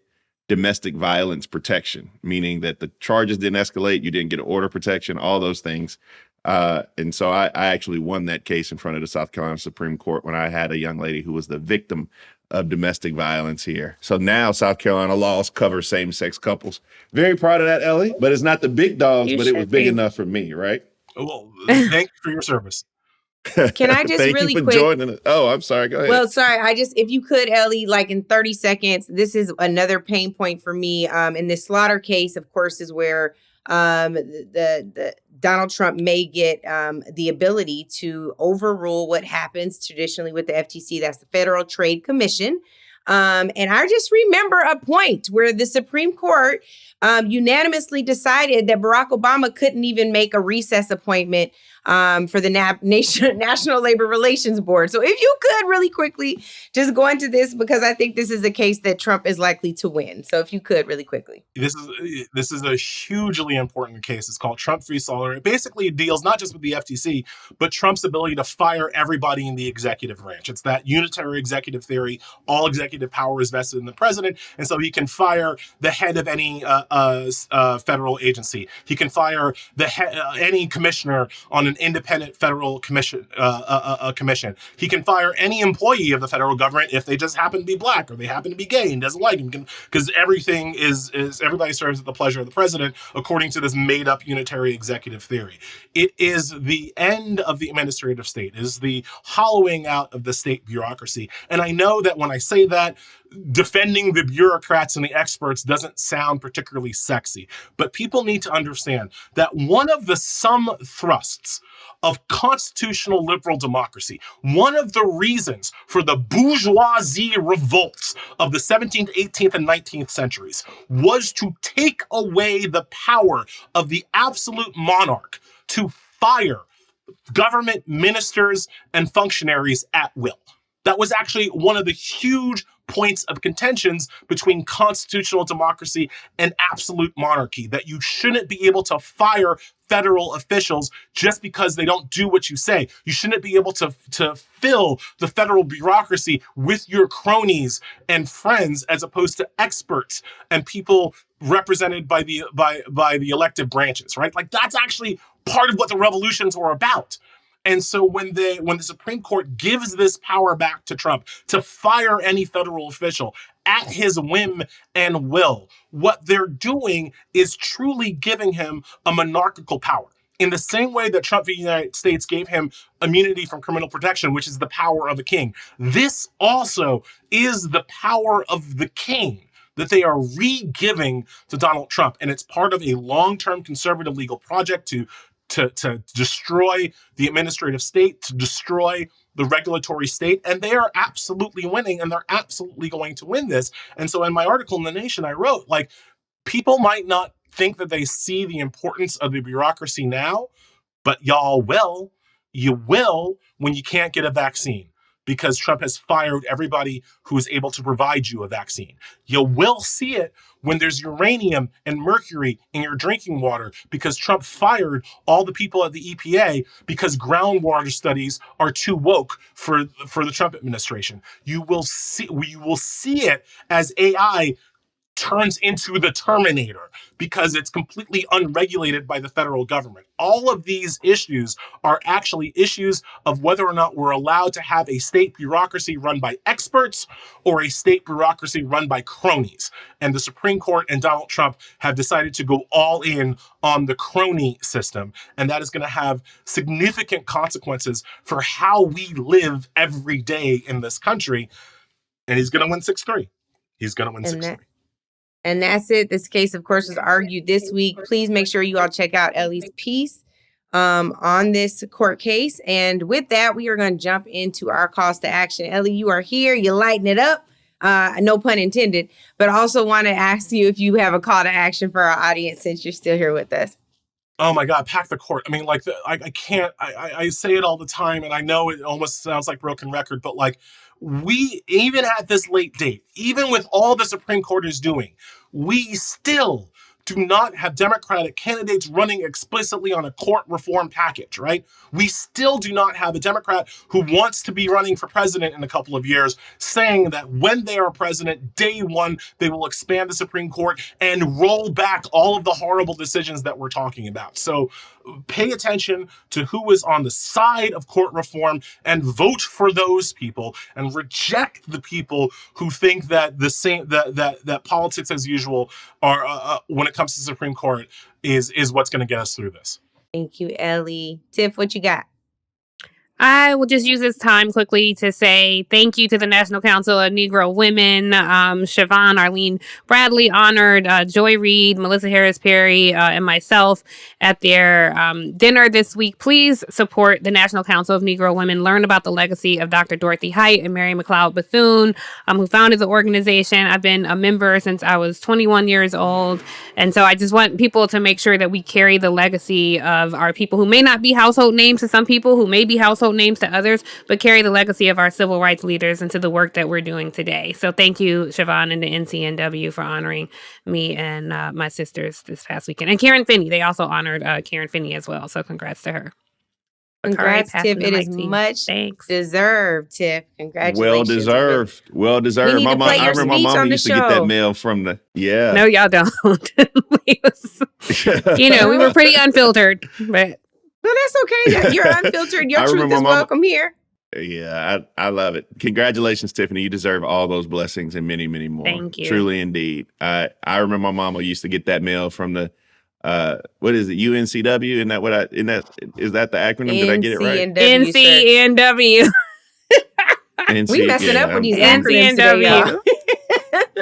domestic violence protection, meaning that the charges didn't escalate, you didn't get order protection, all those things. And so I actually won that case in front of the South Carolina Supreme Court when I had a young lady who was the victim of domestic violence here. So now South Carolina laws cover same-sex couples. Very proud of that, Elie, but it's not the big dogs, but it was big enough for me, right? Well, thank you for your service. Can I just Thank really you for quick? joining us. Oh, I'm sorry. Go ahead. Well, sorry. If you could, Elie, like in 30 seconds, this is another pain point for me. In this slaughter case, of course, is where the Donald Trump may get the ability to overrule what happens traditionally with the FTC. That's the Federal Trade Commission. And I just remember a point where the Supreme Court unanimously decided that Barack Obama couldn't even make a recess appointment for the National Labor Relations Board. So if you could really quickly just go into this, because I think this is a case that Trump is likely to win. So if you could really quickly. This is a hugely important case. It's called Trump v. Sellers. It basically deals not just with the FTC, but Trump's ability to fire everybody in the executive branch. It's that unitary executive theory. All executive power is vested in the president. And so he can fire the head of any federal agency. He can fire any commissioner on an independent federal commission. He can fire any employee of the federal government if they just happen to be black or they happen to be gay and doesn't like him, because everything is everybody serves at the pleasure of the president, according to this made-up unitary executive theory. It is the end of the administrative state. It is the hollowing out of the state bureaucracy. And I know that when I say that, defending the bureaucrats and the experts doesn't sound particularly sexy, but people need to understand that one of the thrusts of constitutional liberal democracy, one of the reasons for the bourgeoisie revolts of the 17th, 18th, and 19th centuries was to take away the power of the absolute monarch to fire government ministers and functionaries at will. That was actually one of the huge points of contentions between constitutional democracy and absolute monarchy, that you shouldn't be able to fire federal officials just because they don't do what you say. You shouldn't be able to fill the federal bureaucracy with your cronies and friends, as opposed to experts and people represented by the elective branches, right? Like, that's actually part of what the revolutions were about. And so when the Supreme Court gives this power back to Trump to fire any federal official at his whim and will, what they're doing is truly giving him a monarchical power. In the same way that Trump v. United States gave him immunity from criminal protection, which is the power of a king, this also is the power of the king that they are re-giving to Donald Trump. And it's part of a long-term conservative legal project to to destroy the administrative state, to destroy the regulatory state, and they are absolutely winning, and they're absolutely going to win this. And so in my article in The Nation, I wrote, like, people might not think that they see the importance of the bureaucracy now, but y'all will. You will when you can't get a vaccine, because Trump has fired everybody who is able to provide you a vaccine. You will see it when there's uranium and mercury in your drinking water, because Trump fired all the people at the EPA because groundwater studies are too woke for the Trump administration. You will see it as AI turns into the Terminator because it's completely unregulated by the federal government. All of these issues are actually issues of whether or not we're allowed to have a state bureaucracy run by experts or a state bureaucracy run by cronies. And the Supreme Court and Donald Trump have decided to go all in on the crony system. And that is going to have significant consequences for how we live every day in this country. And he's going to win 6-3. He's going to win 6-3. And that's it. This case, of course, was argued this week. Please make sure you all check out Elie's piece on this court case. And with that, we are going to jump into our calls to action. Elie, you are here. You lighten it up. No pun intended. But I also want to ask you if you have a call to action for our audience since you're still here with us. Oh my God, pack the court. I mean, like, I can't, I say it all the time, and I know it almost sounds like broken record, but like, we, even at this late date, even with all the Supreme Court is doing, we still do not have Democratic candidates running explicitly on a court reform package, right? We still do not have a Democrat who wants to be running for president in a couple of years saying that when they are president, day one, they will expand the Supreme Court and roll back all of the horrible decisions that we're talking about. So pay attention to who is on the side of court reform and vote for those people, and reject the people who think that that politics as usual are when it comes to the Supreme Court is what's going to get us through this. Thank you, Elie. Tiff, what you got? I will just use this time quickly to say thank you to the National Council of Negro Women. Siobhan, Arlene Bradley honored Joy Reid, Melissa Harris Perry, and myself at their dinner this week. Please support the National Council of Negro Women. Learn about the legacy of Dr. Dorothy Height and Mary McLeod Bethune, who founded the organization. I've been a member since I was 21 years old. And so I just want people to make sure that we carry the legacy of our people who may not be household names to some people, who may be household names to others, but carry the legacy of our civil rights leaders into the work that we're doing today. So thank you, Siobhan and the NCNW, for honoring me and my sisters this past weekend. And Karen Finney, they also honored Karen Finney as well. So congrats to her. Congrats, Tiff. It is much deserved, Tiff. Congratulations. Well deserved. Well deserved. I remember my mom used to get that mail from the, No, y'all don't. We were pretty unfiltered, but. No, that's okay. You're unfiltered. Your truth is welcome here. Yeah, I love it. Congratulations, Tiffany. You deserve all those blessings and many, many more. Thank you. Truly, indeed. I remember my mama used to get that mail from the, what is it, UNCW? Is that the acronym? Did I get it right? NCNW. We messing up with these acronyms today, y'all.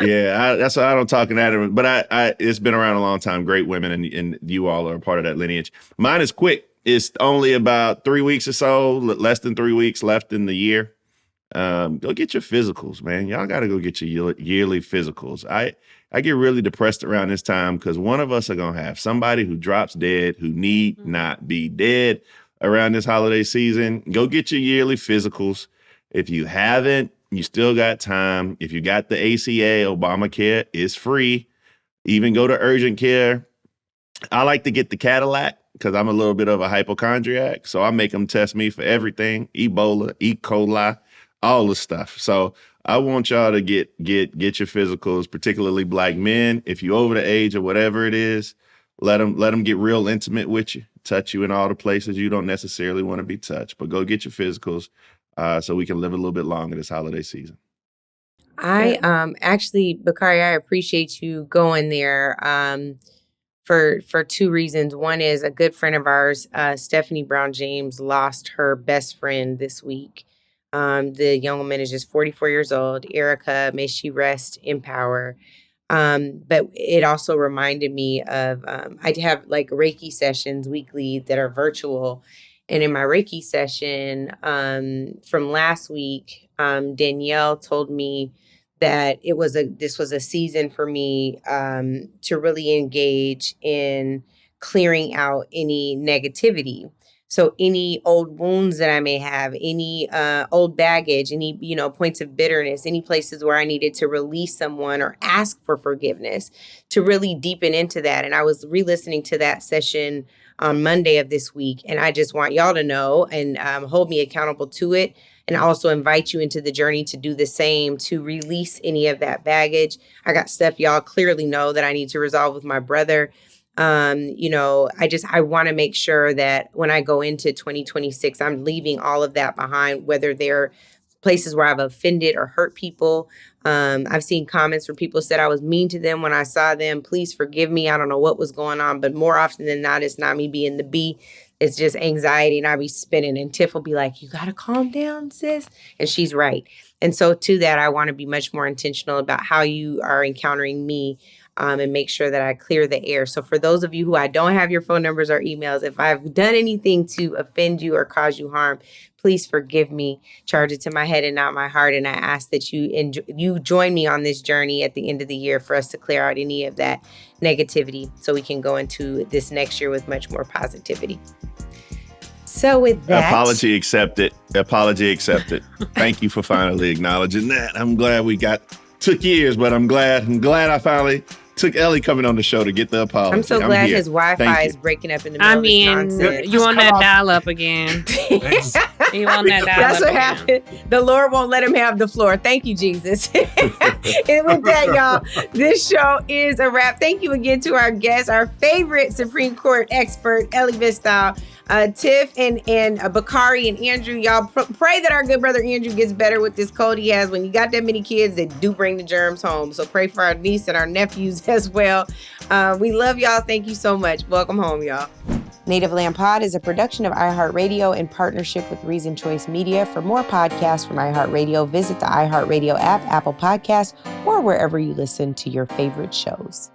Yeah, that's why I don't talk in that. But it's been around a long time. Great women, and you all are a part of that lineage. Mine is quick. It's only about 3 weeks or so, less than 3 weeks left in the year. Go get your physicals, man. Y'all got to go get your yearly physicals. I get really depressed around this time because one of us are going to have somebody who drops dead who need not be dead around this holiday season. Go get your yearly physicals. If you haven't, you still got time. If you got the ACA, Obamacare is free. Even go to urgent care. I like to get the Cadillac because I'm a little bit of a hypochondriac. So I make them test me for everything, Ebola, E. coli, all the stuff. So I want y'all to get your physicals, particularly Black men. If you're over the age of whatever it is, let them get real intimate with you, touch you in all the places you don't necessarily want to be touched. But go get your physicals so we can live a little bit longer this holiday season. I actually, Bakari, I appreciate you going there for two reasons. One is a good friend of ours, Stephanie Brown James, lost her best friend this week. The young woman is just 44 years old. Erica, may she rest in power. But it also reminded me of, I have like Reiki sessions weekly that are virtual. And in my Reiki session from last week, Danielle told me that this was a season for me to really engage in clearing out any negativity. So any old wounds that I may have, any old baggage, any, points of bitterness, any places where I needed to release someone or ask for forgiveness, to really deepen into that. And I was re-listening to that session on Monday of this week. And I just want y'all to know and hold me accountable to it. And also invite you into the journey to do the same, to release any of that baggage. I got stuff y'all clearly know that I need to resolve with my brother. I want to make sure that when I go into 2026, I'm leaving all of that behind, whether they're places where I've offended or hurt people. I've seen comments where people said I was mean to them when I saw them. Please forgive me. I don't know what was going on, but more often than not, it's not me being the B. It's just anxiety, and I'll be spinning, and Tiff will be like, you got to calm down, sis. And she's right. And so to that, I want to be much more intentional about how you are encountering me. And make sure that I clear the air. So for those of you who I don't have your phone numbers or emails, if I've done anything to offend you or cause you harm, please forgive me. Charge it to my head and not my heart. And I ask that you join me on this journey at the end of the year for us to clear out any of that negativity so we can go into this next year with much more positivity. So with that... Apology accepted. Thank you for finally acknowledging that. I'm glad took years, but I'm glad I finally took Elie coming on the show to get the apology. I'm so glad his Wi-Fi is breaking up in the middle of this nonsense. You want that dial up again. You want that dial That's up what happened. The Lord won't let him have the floor. Thank you, Jesus. And with that, y'all, this show is a wrap. Thank you again to our guest, our favorite Supreme Court expert, Elie Mystal. Tiff and Bakari and Andrew, y'all pray that our good brother Andrew gets better with this cold he has. When you got that many kids, they do bring the germs home. So pray for our niece and our nephews as well. We love y'all. Thank you so much. Welcome home, y'all. Native Land Pod is a production of iHeartRadio in partnership with Reason Choice Media. For more podcasts from iHeartRadio, visit the iHeartRadio app, Apple Podcasts, or wherever you listen to your favorite shows.